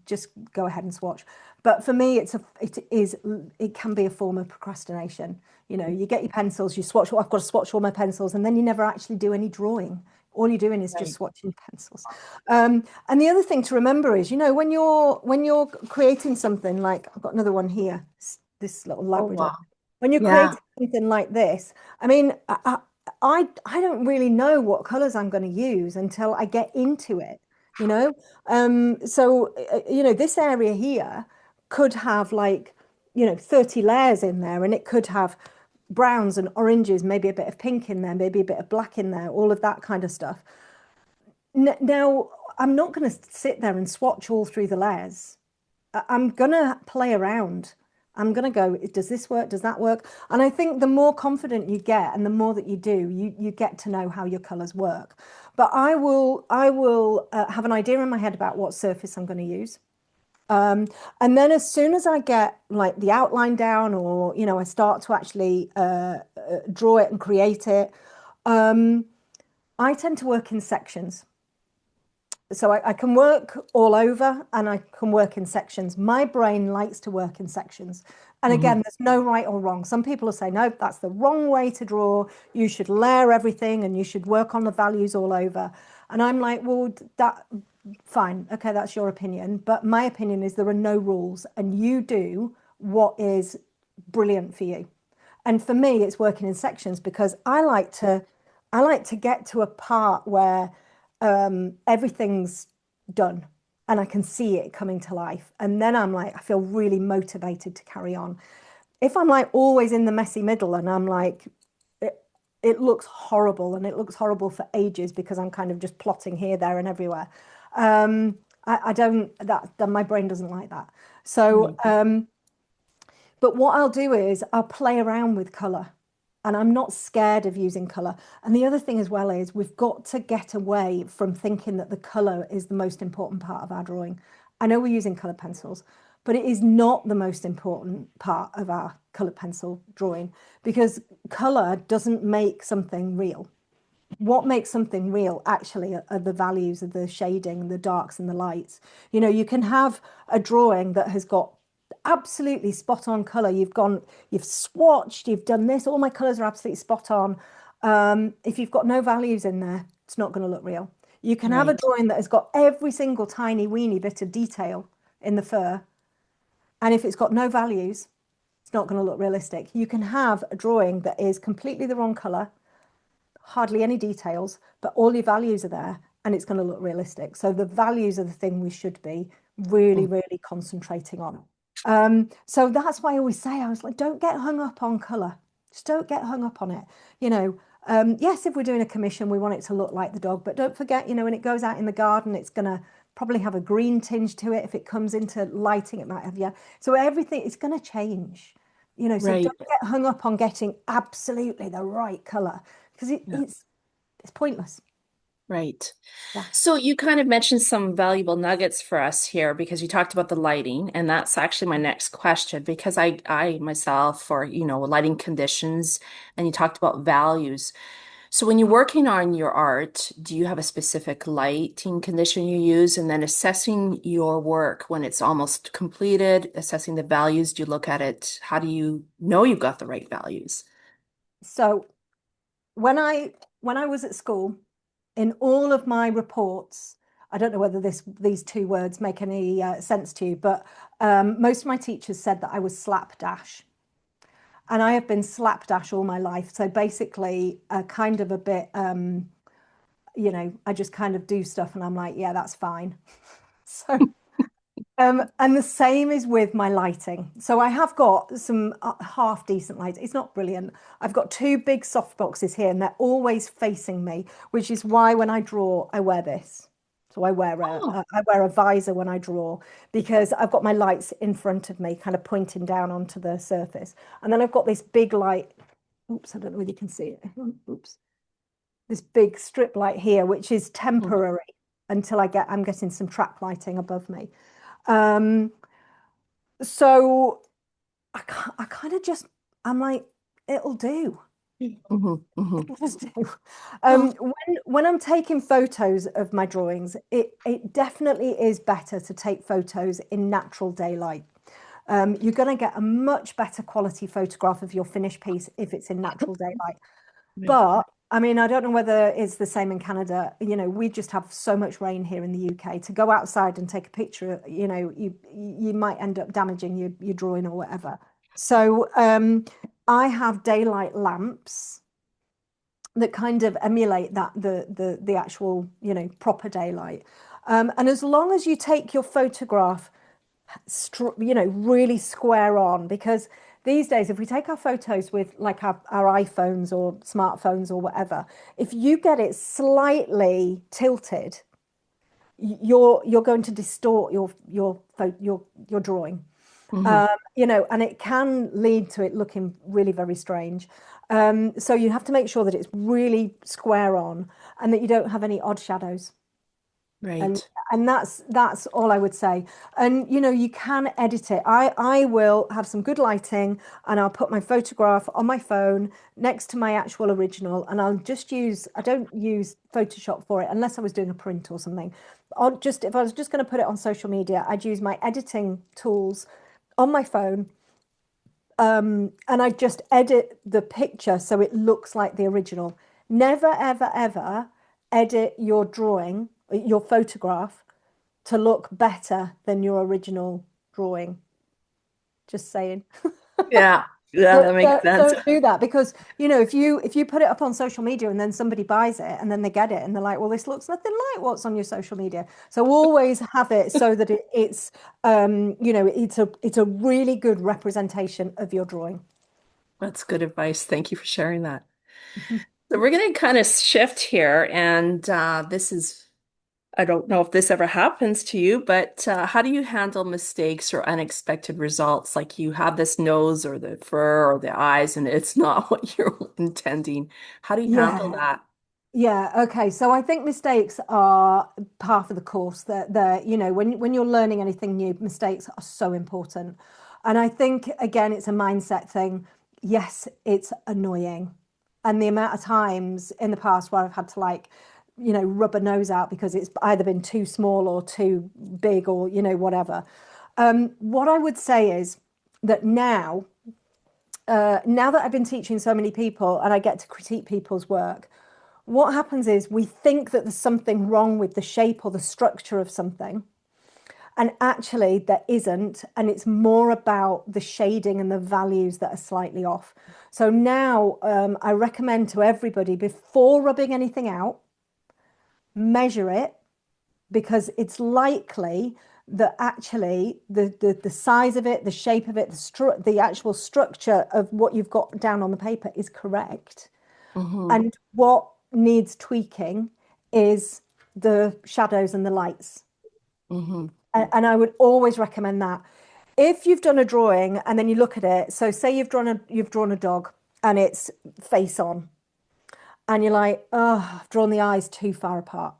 just go ahead and swatch. But for me, it can be a form of procrastination. You get your pencils, you swatch. I've got to swatch all my pencils, and then you never actually do any drawing. All you're doing is just Right. swatching pencils. And the other thing to remember is, when you're creating something like I've got another one here, this little Oh, Labrador. wow. When you're Yeah. creating something like this, I mean, I don't really know what colors I'm going to use until I get into it, you know? So, this area here could have, like, 30 layers in there, and it could have browns and oranges, maybe a bit of pink in there, maybe a bit of black in there, all of that kind of stuff. Now, I'm not going to sit there and swatch all through the layers. I'm gonna play around. I'm gonna go, does this work? Does that work? And I think the more confident you get and the more that you do, you get to know how your colors work. But I will have an idea in my head about what surface I'm going to use. And then as soon as I get like the outline down, or I start to actually draw it and create it, um, I tend to work in sections. So I can work all over and I can work in sections. My brain likes to work in sections. And Mhm. again, there's no right or wrong. Some people will say, no, that's the wrong way to draw. You should layer everything and you should work on the values all over. And I'm like, well, that fine. Okay, that's your opinion. But my opinion is there are no rules and you do what is brilliant for you. And for me, it's working in sections because I like to get to a part where everything's done and I can see it coming to life. And then I'm like, I feel really motivated to carry on. If I'm like always in the messy middle and I'm like, it looks horrible and it looks horrible for ages because I'm kind of just plotting here, there, and everywhere. I don't, that my brain doesn't like that. So, Right. but what I'll do is I'll play around with color and I'm not scared of using color. And the other thing as well is we've got to get away from thinking that the color is the most important part of our drawing. I know we're using colored pencils, but it is not the most important part of our colored pencil drawing because color doesn't make something real. What makes something real actually are the values of the shading, the darks and the lights. You can have a drawing that has got absolutely spot on color. You've swatched, you've done this, all my colors are absolutely spot on. If you've got no values in there, it's not going to look real. You can have a Right. drawing that has got every single tiny weeny bit of detail in the fur, and if it's got no values, it's not going to look realistic. You can have a drawing that is completely the wrong color, hardly any details, but all your values are there and it's going to look realistic. So the values are the thing we should be really, Mm. really concentrating on. So that's why I always say, I was like, don't get hung up on color. Just don't get hung up on it. Yes, if we're doing a commission, we want it to look like the dog, but don't forget, when it goes out in the garden, it's going to probably have a green tinge to it. If it comes into lighting, it might have, yeah. So everything, it's going to change. So Right. don't get hung up on getting absolutely the right color because Yeah. it's pointless. Right. Yeah. So you kind of mentioned some valuable nuggets for us here because you talked about the lighting, and that's actually my next question because I myself for, lighting conditions, and you talked about values. So when you're working on your art, do you have a specific lighting condition you use? And then assessing your work when it's almost completed, assessing the values, do you look at it? How do you know you've got the right values? So when I was at school, in all of my reports, I don't know whether these two words make any sense to you, but most of my teachers said that I was slapdash. And I have been slapdash all my life. So basically, kind of a bit, I just kind of do stuff and I'm like, yeah, that's fine. So And the same is with my lighting. So I have got some half decent lights. It's not brilliant. I've got two big soft boxes here, and they're always facing me, which is why when I draw, I wear this. So Oh, I wear a visor when I draw because I've got my lights in front of me, kind of pointing down onto the surface. And then I've got this big light. Oops, I don't know whether you can see it. Oops, this big strip light here, which is mhm. temporary until I'm getting some track lighting above me. Um, so I kind of just, I'm like, it'll do. Mhm, mhm. It'll just do. Oh, When I'm taking photos of my drawings, it definitely is better to take photos in natural daylight. You're going to get a much better quality photograph of your finished piece if it's in natural daylight. right. But I mean, I don't know whether it's the same in Canada. You know, we just have so much rain here in the UK. To go outside and take a picture, you know, you might end up damaging your drawing or whatever. So I have daylight lamps that kind of emulate that the actual, you know, proper daylight. And as long as you take your photograph you know, really square on because these days, if we take our photos with like our iPhones or smartphones or whatever, if you get it slightly tilted, you're going to distort your drawing. Mhm. You know, and it can lead to it looking really very strange. So you have to make sure that it's really square on and that you don't have any odd shadows. and Right. and that's all I would say. And you know, you can edit it. I will have some good lighting and I'll put my photograph on my phone next to my actual original, and I don't use Photoshop for it unless I was doing a print or something. If I was just going to put it on social media, I'd use my editing tools on my phone, and I just edit the picture so it looks like the original. Never, ever, ever edit your drawing, your photograph to look better than your original drawing. Just saying. Yeah. Yeah, that makes sense. Don't do that because you know if you put it up on social media and then somebody buys it and then they get it and they're like, well, this looks nothing like what's on your social media. So always have it so that it's you know it's a really good representation of your drawing. That's good advice. Thank you for sharing that. So we're going to kind of shift here, and this is, I don't know if this ever happens to you, but how do you handle mistakes or unexpected results? Like you have this nose or the fur or the eyes, and it's not what you're intending. How do you handle Yeah. that? Yeah, okay. So I think mistakes are part of the course. They're, you know, when you're learning anything new, mistakes are so important. And I think again, it's a mindset thing. Yes, it's annoying. And the amount of times in the past where I've had to like, you know, rub a nose out because it's either been too small or too big or, you know, whatever. What I would say is that now that I've been teaching so many people and I get to critique people's work, what happens is we think that there's something wrong with the shape or the structure of something. And actually, there isn't. And it's more about the shading and the values that are slightly off. So now I recommend to everybody before rubbing anything out, measure it because it's likely that actually the size of it, the shape of it, the actual structure of what you've got down on the paper is correct. Hmm. And what needs tweaking is the shadows and the lights. Hmm. And I would always recommend that. If you've done a drawing and then you look at it, so say you've drawn a dog and it's face on, and you're like, oh, I've drawn the eyes too far apart.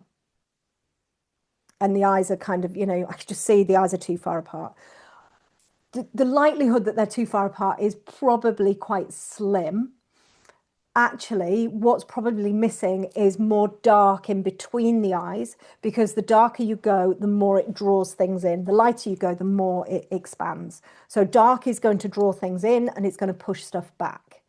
And the eyes are kind of, you know, I could just see the eyes are too far apart. The likelihood that they're too far apart is probably quite slim. Actually, what's probably missing is more dark in between the eyes because the darker you go, the more it draws things in. The lighter you go, the more it expands. So, dark is going to draw things in and it's going to push stuff back.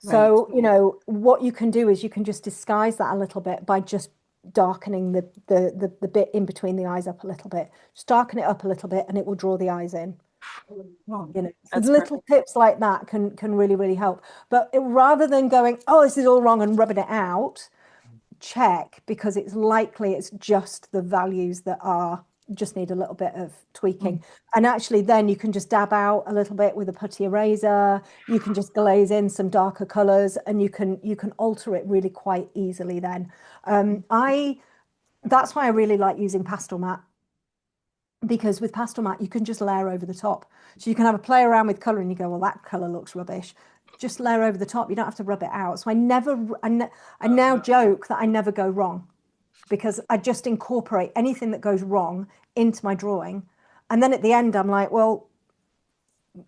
Right. So, you know, what you can do is you can just disguise that a little bit by just darkening the bit in between the eyes up a little bit. Just darken it up a little bit and it will draw the eyes in. Well, You know, so that's little perfect. tips like that can really, really help. But rather than going, oh, this is all wrong and rubbing it out, check because it's likely it's just the values that are just need a little bit of tweaking. Mm. And actually then you can just dab out a little bit with a putty eraser. You can just glaze in some darker colors, and you can alter it really quite easily then. I That's why I really like using pastel mat, because with pastel mat you can just layer over the top. So you can have a play around with color and you go, well, that color looks rubbish. Just layer over the top. You don't have to rub it out. So I now joke that I never go wrong, because I just incorporate anything that goes wrong into my drawing. And then at the end, I'm like, well,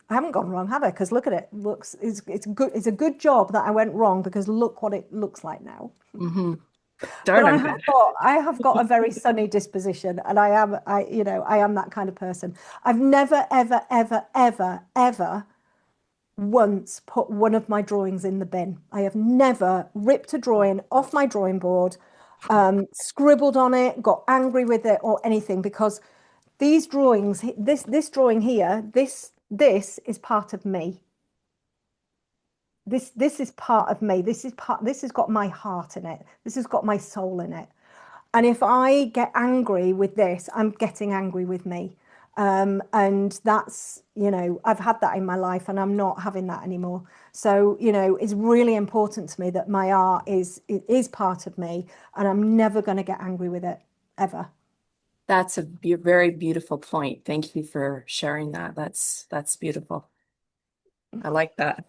I haven't gone wrong, have I? Because look at it. Looks it's good. It's a good job that I went wrong, because look what it looks like now. Hmm. But Darn, I'm good. I have got a very sunny disposition, and I am that kind of person. I've never, ever, ever, ever, ever once put one of my drawings in the bin. I have never ripped a drawing off my drawing board, scribbled on it, got angry with it, or anything, because these drawings, this drawing here, this is part of me. This is part of me. This has got my heart in it. This has got my soul in it. And if I get angry with this, I'm getting angry with me. And that's, I've had that in my life, and I'm not having that anymore. So, it's really important to me that my art is part of me, and I'm never going to get angry with it ever. That's a very beautiful point. Thank you for sharing that. That's beautiful. I like that.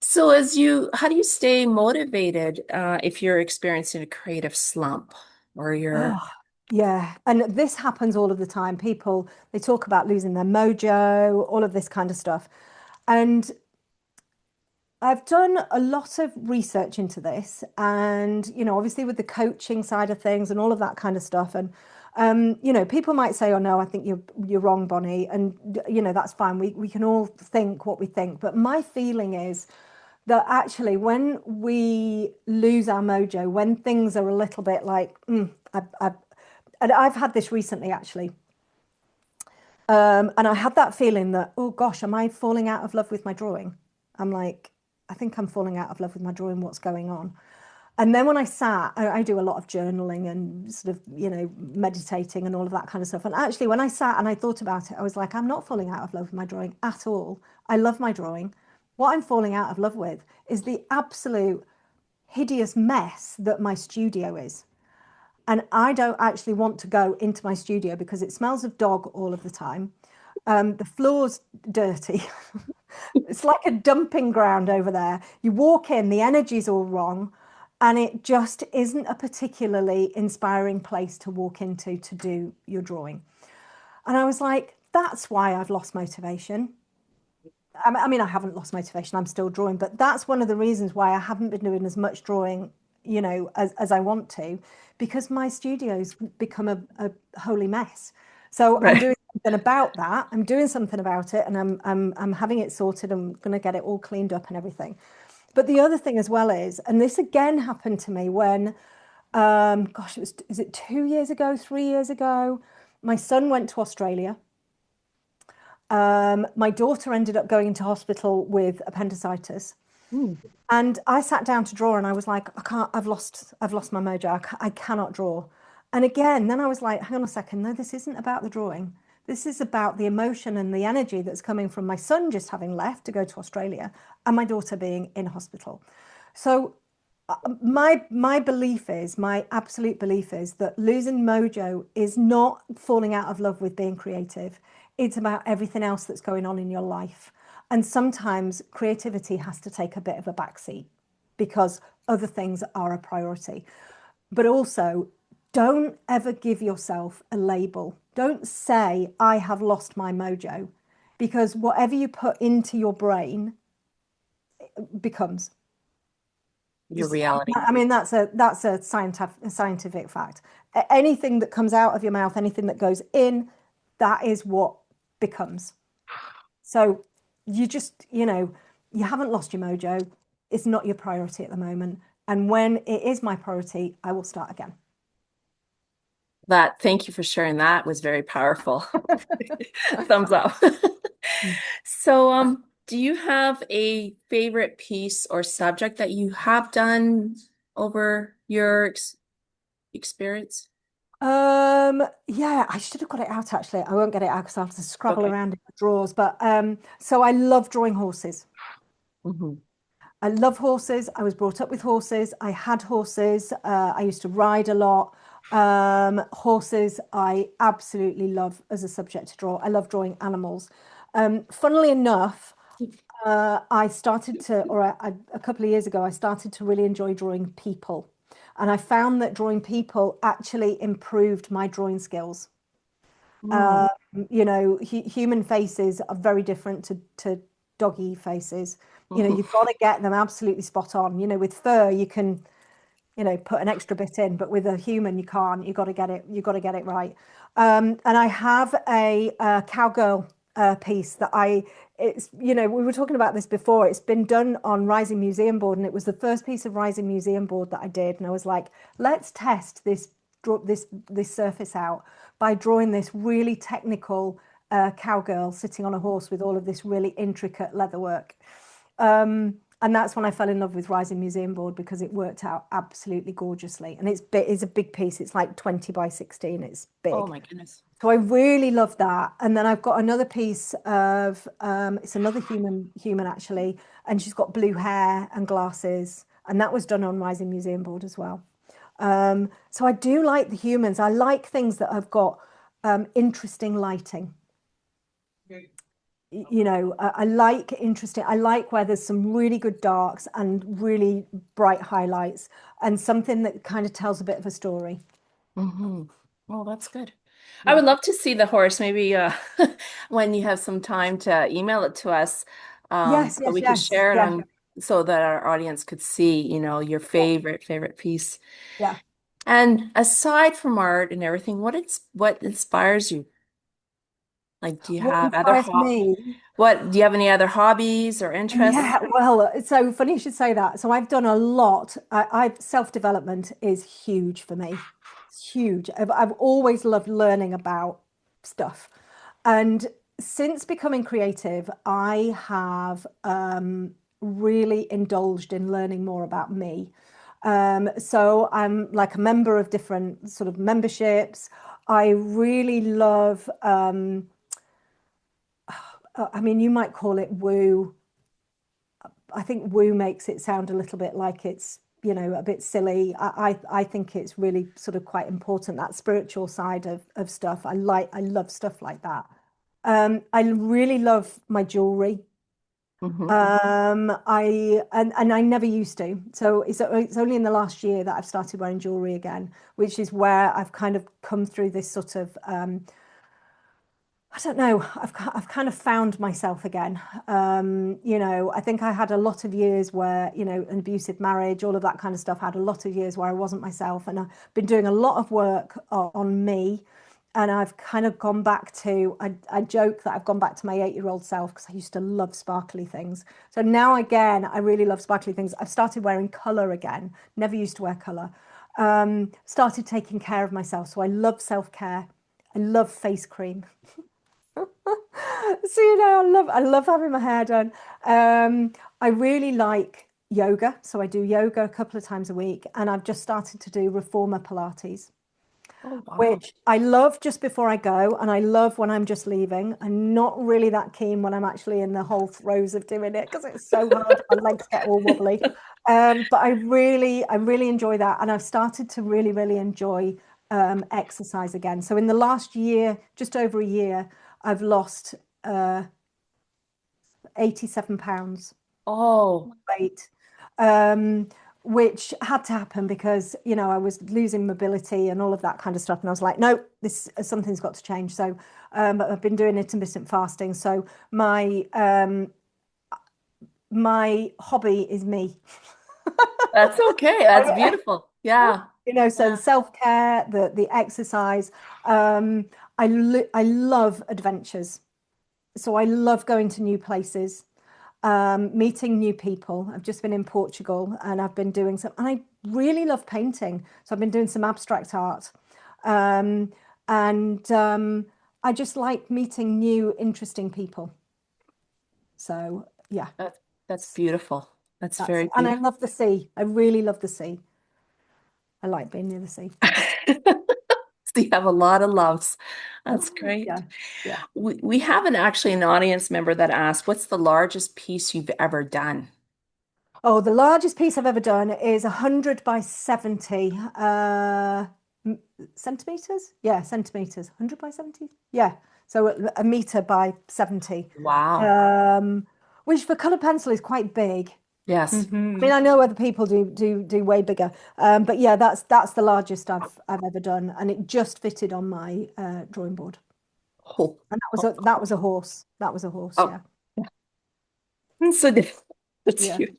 So how do you stay motivated if you're experiencing a creative slump or you're, Oh, yeah. And this happens all of the time. People, they talk about losing their mojo, all of this kind of stuff. And I've done a lot of research into this, and obviously with the coaching side of things and all of that kind of stuff. And people might say, "Oh no, I think you're wrong, Bonnie," and that's fine. We can all think what we think, but my feeling is that actually, when we lose our mojo, when things are a little bit like, and I've had this recently actually. And I had that feeling that, oh gosh, am I falling out of love with my drawing? I'm like, I think I'm falling out of love with my drawing. What's going on? And then when I sat, I do a lot of journaling and sort of, meditating and all of that kind of stuff. And actually, when I sat and I thought about it, I was like, I'm not falling out of love with my drawing at all. I love my drawing. What I'm falling out of love with is the absolute hideous mess that my studio is. And I don't actually want to go into my studio because it smells of dog all of the time. The floor's dirty. It's like a dumping ground over there. You walk in, the energy's all wrong, and it just isn't a particularly inspiring place to walk into to do your drawing. And I was like, that's why I've lost motivation. I mean, I haven't lost motivation. I'm still drawing, but that's one of the reasons why I haven't been doing as much drawing, as I want to, because my studio's become a holy mess. So I'm right? doing something about that. I'm doing something about it, and I'm having it sorted. I'm going to get it all cleaned up and everything. But the other thing as well is, and this again happened to me when, gosh, is it 2 years ago, 3 years ago? My son went to Australia. My daughter ended up going into hospital with appendicitis. Hmm. And I sat down to draw, and I was like, I can't, I've lost my mojo. I cannot draw. And again, then I was like, hang on a second. No, this isn't about the drawing. This is about the emotion and the energy that's coming from my son just having left to go to Australia and my daughter being in hospital. So my belief is, my absolute belief is that losing mojo is not falling out of love with being creative. It's about everything else that's going on in your life. And sometimes creativity has to take a bit of a backseat because other things are a priority. But also, don't ever give yourself a label. Don't say, I have lost my mojo, because whatever you put into your brain becomes. Your reality. I mean, that's a scientific fact. Anything that comes out of your mouth, anything that goes in, that is what becomes. So you just, you haven't lost your mojo. It's not your priority at the moment. And when it is my priority, I will start again. Thank you for sharing. That was very powerful. Thumbs up. So, do you have a favorite piece or subject that you have done over your experience? Yeah, I should have got it out actually. I won't get it out because I'll have to scrabble Okay. around in the drawers. But so I love drawing horses. Hmm. I love horses. I was brought up with horses. I had horses. I used to ride a lot. Horses, I absolutely love as a subject to draw. I love drawing animals. Funnily enough, I started to, a couple of years ago, I started to really enjoy drawing people. And I found that drawing people actually improved my drawing skills. Mm. Um, human faces are very different to doggy faces. Hmm. You've got to get them absolutely spot on. With fur, you can, put an extra bit in, but with a human, you can't. You got to get it right. And I have a cowgirl piece that we were talking about this before. It's been done on Rising Museum Board, and it was the first piece of Rising Museum Board that I did. And I was like, let's test this surface out by drawing this really technical cowgirl sitting on a horse with all of this really intricate leather work. And that's when I fell in love with Rising Museum Board because it worked out absolutely gorgeously. And it's a big piece. It's like 20 by 16. It's Oh big. my goodness. So I really love that. And then I've got another piece of it's another human actually, and she's got blue hair and glasses, and that was done on Rising Museum Board as well. So I do like the humans. I like things that have got interesting lighting. I like interesting. I like where there's some really good darks and really bright highlights, and something that kind of tells a bit of a story. Hmm. Oh, that's good. I Yeah. would love to see the horse. Maybe when you have some time to email it to us, Yes, so yes, we could yes. share it Yeah, on so that our audience could see, your yeah, favorite piece. yeah. And aside from art and everything, what inspires you? Like, do you What have other inspires me? do you have any other hobbies or interests? Yeah, well, it's so funny you should say that. So I've done a lot. Self-development is huge for me. It's huge. I've always loved learning about stuff. And since becoming creative, I have really indulged in learning more about me. So I'm like a member of different sort of memberships. I really love, I mean, you might call it woo. I think woo makes it sound a little bit like it's, a bit silly. I think it's really sort of quite important, that spiritual side of stuff. I love stuff like that. I really love my jewelry. Hmm. And I never used to. So it's only in the last year that I've started wearing jewelry again, which is where I've kind of come through this sort of I don't know. I've kind of found myself again. I think I had a lot of years where, an abusive marriage, all of that kind of stuff. I had a lot of years where I wasn't myself, and I've been doing a lot of work on me. And I've kind of gone back to, I joke that I've gone back to my 8-year-old self because I used to love sparkly things. So now again, I really love sparkly things. I've started wearing color again. Never used to wear color. Started taking care of myself. So I love self-care. I love face cream. So I love having my hair done. I really like yoga, so I do yoga a couple of times a week, and I've just started to do reformer Pilates, Oh, wow. which I love just before I go, and I love when I'm just leaving. I'm not really that keen when I'm actually in the whole throes of doing it because it's so hard. My legs get all wobbly. But I really enjoy that, and I've started to really, really enjoy exercise again. So in the last year, just over a year, I've lost 87 pounds Oh, weight, um, which had to happen because, I was losing mobility and all of that kind of stuff. And I was like, no, something's got to change. So I've been doing intermittent fasting. So my hobby is me. that's okay. That's beautiful. Yeah. So the Yeah. self-care, the exercise. Um, I love adventures. So I love going to new places, meeting new people. I've just been in Portugal and I've been doing and I really love painting. So I've been doing some abstract art. Um, and I just like meeting new, interesting people. So yeah, That's beautiful. That's very and I beautiful. love the sea. I really love the sea. I like being near the sea. You have a lot of loves. That's Yeah, great. yeah. We have an audience member that asked, what's the largest piece you've ever done? Oh, the largest piece I've ever done is 100 by 70 m- centimeters. Yeah, centimeters. 100 by 70. Yeah. So a meter by 70. Wow. Um, which for colour pencil is quite big. Yes. I mean, Hmm. I know other people do way bigger. But yeah, that's the largest I've ever done, and it just fitted on my drawing board. Oh, And oh, that was a horse. That was a horse, oh. yeah. So that's Yeah. huge.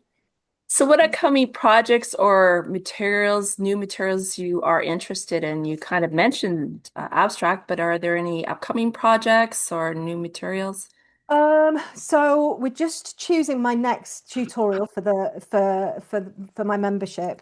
So what upcoming projects or materials, new materials you are interested in? You kind of mentioned abstract, but are there any upcoming projects or new materials? So we're just choosing my next tutorial for for my membership,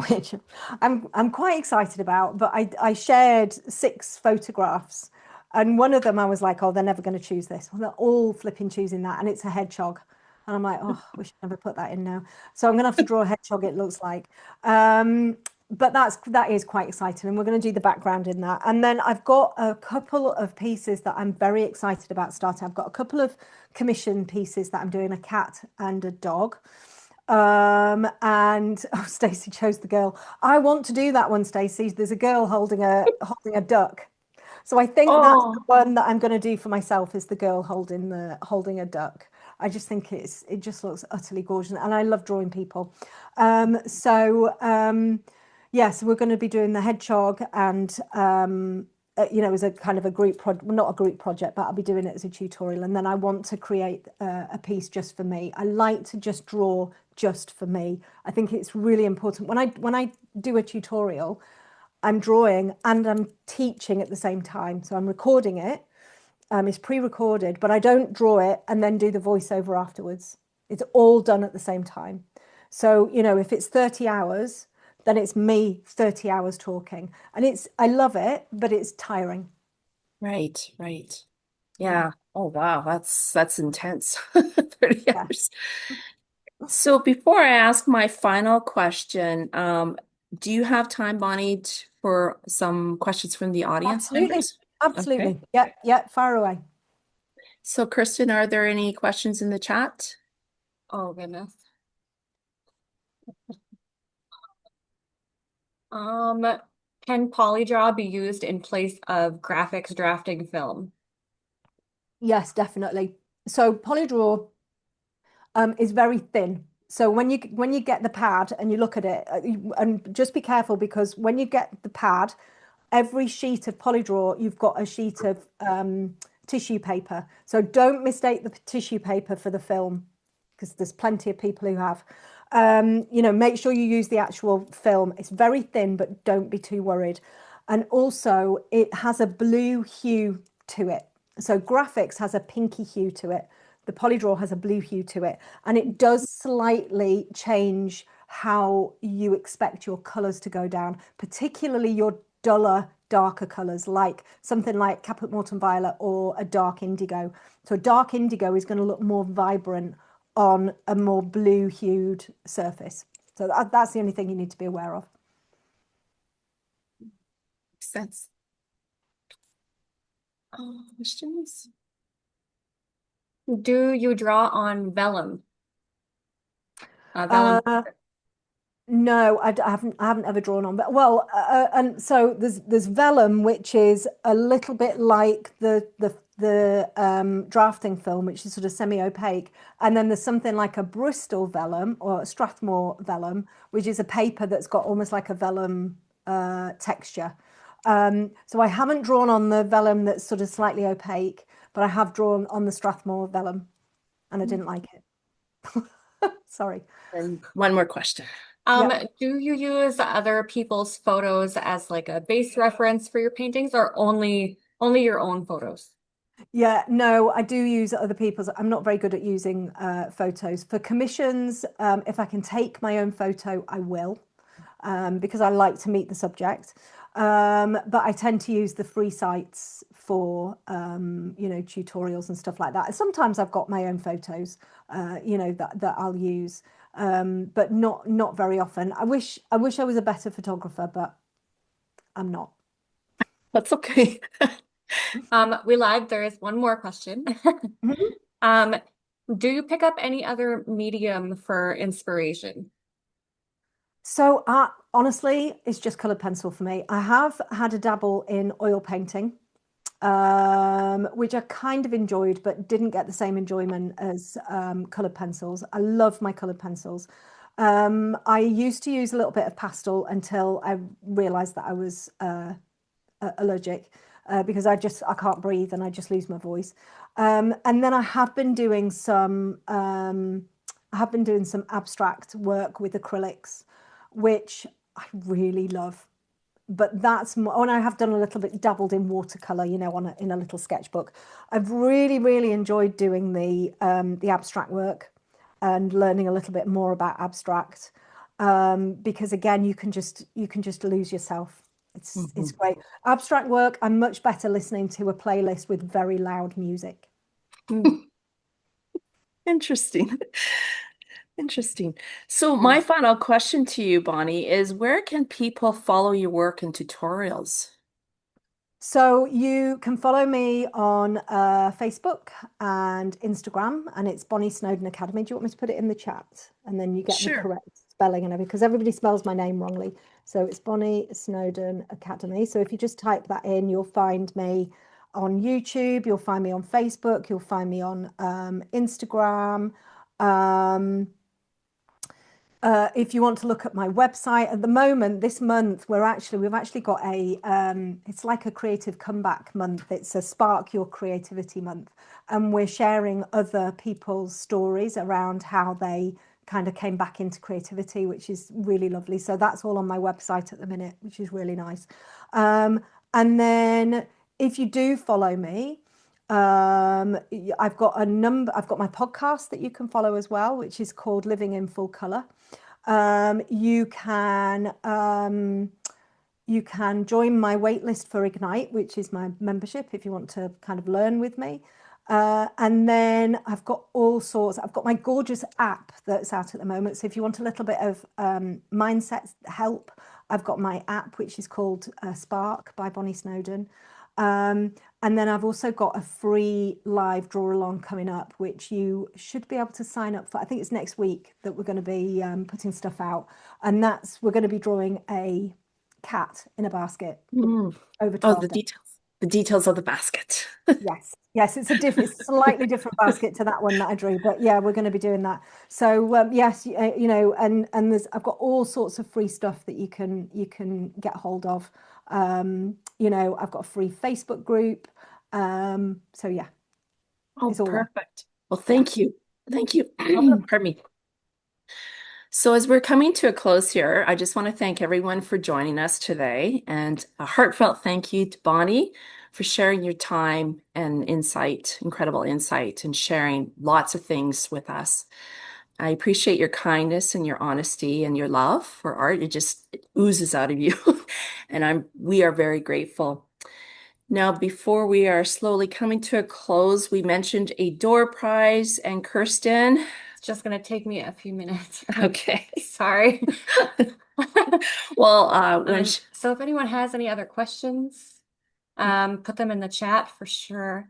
which I'm quite excited about. But I shared 6 photographs, and one of them I was like, oh, they're never going to choose this. Well, they're all flipping choosing that, and it's a hedgehog. And I'm like, oh, we should never put that in now. So I'm gonna have to draw a hedgehog, it looks like. Um, but that is quite exciting, and we're going to do the background in that. And then I've got a couple of pieces that I'm very excited about starting. I've got a couple of commission pieces that I'm doing, a cat and a dog. And oh, Stacey chose the girl. I want to do that one, Stacey. There's a girl holding a duck. So I think that's the Oh, one that I'm going to do for myself is the girl holding a duck. I just think it just looks utterly gorgeous, and I love drawing people. Yes, we're going to be doing the hedgehog, and as a kind of a group project, well, not a group project, but I'll be doing it as a tutorial. And then I want to create a piece just for me. I like to just draw just for me. I think it's really important when I do a tutorial. I'm drawing and I'm teaching at the same time. So I'm recording it. It's pre-recorded, but I don't draw it and then do the voiceover afterwards. It's all done at the same time. So, if it's 30 hours, then it's me 30 hours talking. And I love it, but it's tiring. right, right. Yeah. Yeah. Oh, wow. That's intense. 30 Yeah. hours. So before I ask my final question, do you have time, Bonnie, for some questions from the audience Absolutely. members? Okay. Absolutely. Yeah. Yeah. Far away. So, Kristen, are there any questions in the chat? Oh goodness. Can polydraw be used in place of graphics drafting film? Yes, definitely. So Polydraw is very thin. So when you get the pad and you look at it, and just be careful because when you get the pad, every sheet of Polydraw, you've got a sheet of tissue paper. So don't mistake the tissue paper for the film because there's plenty of people who have. Make sure you use the actual film. It's very thin, but don't be too worried. And also, it has a blue hue to it. So graphics has a pinky hue to it. The Polydraw has a blue hue to it, and it does slightly change how you expect your colors to go down, particularly your duller, darker colors, like something like Caput Mortum Violet or a dark indigo. So a dark indigo is going to look more vibrant on a more blue hued surface. So that's the only thing you need to be aware of. Makes sense. Questions? Do you draw on vellum? Vellum. Uh, No, I haven't ever drawn on, but well, and so there's vellum, which is a little bit like the drafting film, which is sort of semi-opaque, and then there's something like a Bristol vellum or a Strathmore vellum, which is a paper that's got almost like a vellum texture. So I haven't drawn on the vellum that's sort of slightly opaque, but I have drawn on the Strathmore vellum, and I didn't like it. Sorry. And one more question. Um, Yep. do you use other people's photos as like a base reference for your paintings or only your own photos? Yeah, no, I do use other people's. I'm not very good at using photos. For commissions, if I can take my own photo, I will, because I like to meet the subject. But I tend to use the free sites for, tutorials and stuff like that. Sometimes I've got my own photos, that I'll use, but not very often. I wish I was a better photographer, but I'm not. That's okay. We lied. There is one more question. Mhm. Um, do you pick up any other medium for inspiration? So, honestly, it's just colored pencil for me. I have had a dabble in oil painting, which I kind of enjoyed, but didn't get the same enjoyment as colored pencils. I love my colored pencils. I used to use a little bit of pastel until I realized that I was allergic because I can't breathe and I just lose my voice. And then I have been doing some abstract work with acrylics, which I really love. But that's more, and I have done a little bit dabbled in watercolor, in a little sketchbook. I've really enjoyed doing the abstract work and learning a little bit more about abstract, because again, you can just lose yourself. It's Mhm. great. Abstract work, I'm much better listening to a playlist with very loud music. Interesting. Interesting. So my Yeah. final question to you, Bonnie, is where can people follow your work and tutorials? So you can follow me on Facebook and Instagram, and it's Bonny Snowdon Academy. Do you want me to put it in the chat? And then you get the Sure. correct spelling and everything, because everybody spells my name wrongly. So it's Bonny Snowdon Academy. So if you just type that in, you'll find me on YouTube, you'll find me on Facebook, you'll find me on Instagram. Um, if you want to look at my website at the moment, this month we've actually got it's like a creative comeback month. It's a spark your creativity month, and we're sharing other people's stories around how they kind of came back into creativity, which is really lovely. So that's all on my website at the minute, which is really nice. Um, and then if you do follow me, I've got my podcast that you can follow as well, which is called Living in Full Color. You can join my waitlist for Ignite, which is my membership if you want to kind of learn with me. And then I've got all sorts. I've got my gorgeous app that's out at the moment. So if you want a little bit of mindset help, I've got my app, which is called Spark by Bonny Snowdon. Um, and then I've also got a free live draw along coming up, which you should be able to sign up for. I think it's next week that we're going to be putting stuff out. And we're going to be drawing a cat in a basket Mm. over Oh, 12 days. the details of the basket. Yes, yes, it's a slightly different basket to that one that I drew, but yeah, we're going to be doing that. So yes, and I've got all sorts of free stuff that you can get hold of. I've got a free Facebook group. So yeah, Oh, it's all there. perfect. Well, Yeah, thank you. Thank you. no problem. Pardon me. So, as we're coming to a close here, I just want to thank everyone for joining us today and a heartfelt thank you to Bonnie for sharing your time and insight, incredible insight, and sharing lots of things with us. I appreciate your kindness and your honesty and your love for art. It oozes out of you. And we are very grateful. Now, before we are slowly coming to a close, we mentioned a door prize and Kirsten. It's just going to take me a few minutes. Okay. Sorry. Well, So if anyone has any other questions, put them in the chat for sure.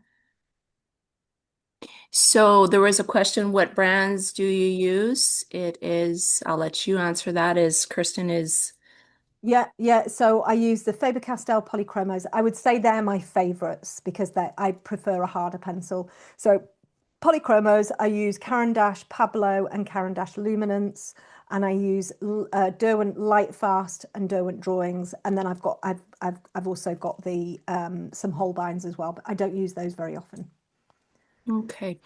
so there was a question, what brands do you use? I'll let you answer that as Kirsten is, Yeah, yeah. So I use the Faber-Castell polychromos. I would say they're my favorites because I prefer a harder pencil. So polychromos, I use Caran d'Ache Pablo and Caran d'Ache Luminance, and I use Derwent Lightfast and Derwent Drawings. And then I've also got the some Holbeins as well, but I don't use those very often. okay.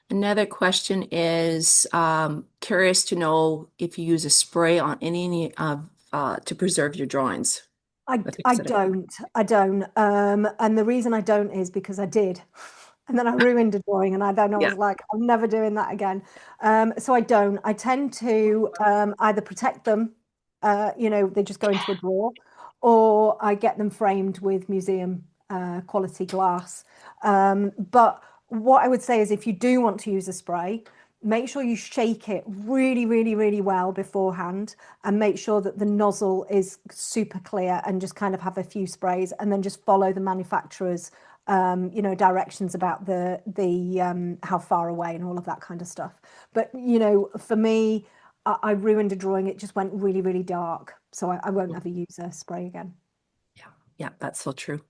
Another question is curious to know if you use a spray on any of to preserve your drawings. I, I I fix it. don't. I don't. And the reason I don't is because I did. And then I ruined a drawing, and I Yeah. was like, I'm never doing that again. So I don't. I tend to either protect them, they just go into a drawer, or I get them framed with museum quality glass. But what I would say is if you do want to use a spray, make sure you shake it really, really, really well beforehand, and make sure that the nozzle is super clear, and just kind of have a few sprays, and then just follow the manufacturer's directions about the how far away and all of that kind of stuff. But for me, I ruined a drawing. It just went really, really dark. So I won't ever use a spray again. Yeah, yeah, that's so true.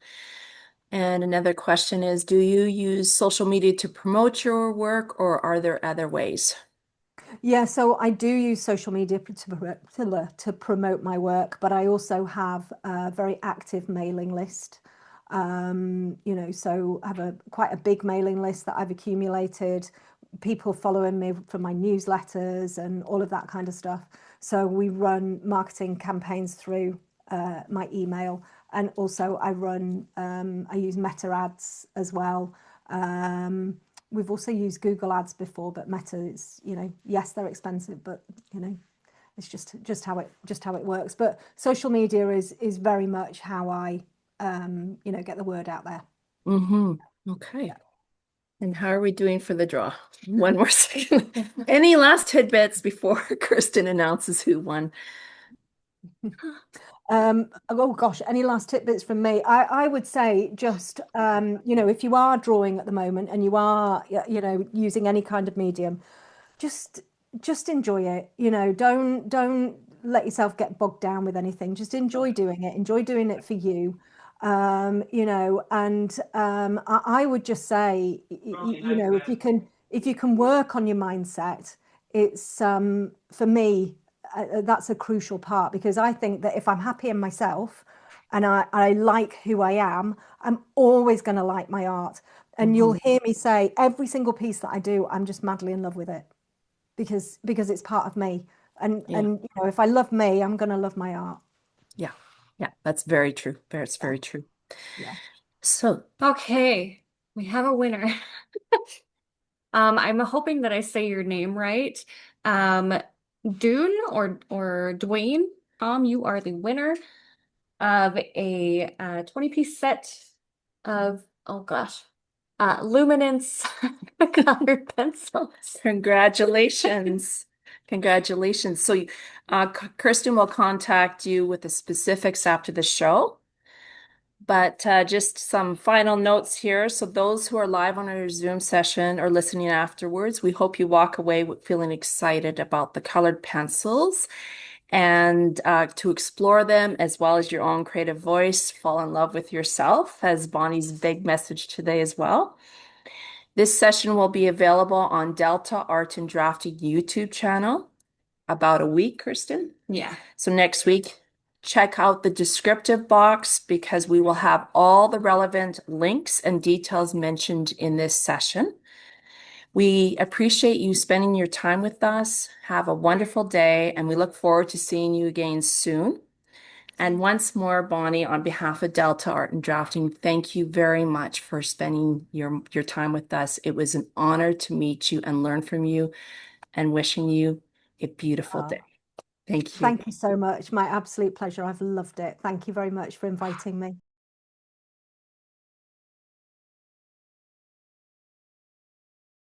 And another question is, do you use social media to promote your work, or are there other ways? Yeah, so I do use social media to promote my work, but I also have a very active mailing list. So I have quite a big mailing list that I've accumulated, people following me for my newsletters and all of that kind of stuff. So we run marketing campaigns through my email, and also I use Meta ads as well. We've also used Google ads before, but Meta is, yes, they're expensive, but it's just how it works. But social media is very much how I get the word out there. Okay. And how are we doing for the draw? One more second. Any last tidbits before Kirsten announces who won? Oh gosh, any last tidbits from me? I would say just if you are drawing at the moment and you are using any kind of medium, just just enjoy it. Don't let yourself get bogged down with anything. Just enjoy doing it. Enjoy doing it for you. And I would just say, if you can work on your mindset, it's for me that's a crucial part, because I think that if I'm happy in myself and I like who I am, I'm always going to like my art. And you'll Mhm. hear me say every single piece that I do, I'm just madly in love with it, because it's part of me. And Yeah, and if I love me, I'm going to love my art. yeah, yeah. That's very true. That's Yeah, very true. yeah. So, Okay, we have a winner. I'm hoping that I say your name right. Um, Dune or Dwayne, you are the winner of a 20-piece set of, oh gosh, luminance colored pencils. congratulations. Congratulations. So, Kirsten will contact you with the specifics after the show. But just some final notes here. So those who are live on our Zoom session or listening afterwards, we hope you walk away feeling excited about the colored pencils, and to explore them as well as your own creative voice, fall in love with yourself, as Bonnie's big message today as well. This session will be available on Delta Art and Drafting YouTube channel about a week, Kirsten. Yeah. So next week, check out the descriptive box, because we will have all the relevant links and details mentioned in this session. We appreciate you spending your time with us. Have a wonderful day, and we look forward to seeing you again soon. And once more, Bonnie, on behalf of Delta Art and Drafting, thank you very much for spending your time with us. It was an honor to meet you and learn from you, and wishing you a beautiful Uh, day. Thank you. Thank you so much. My absolute pleasure. I've loved it. Thank you very much for inviting me.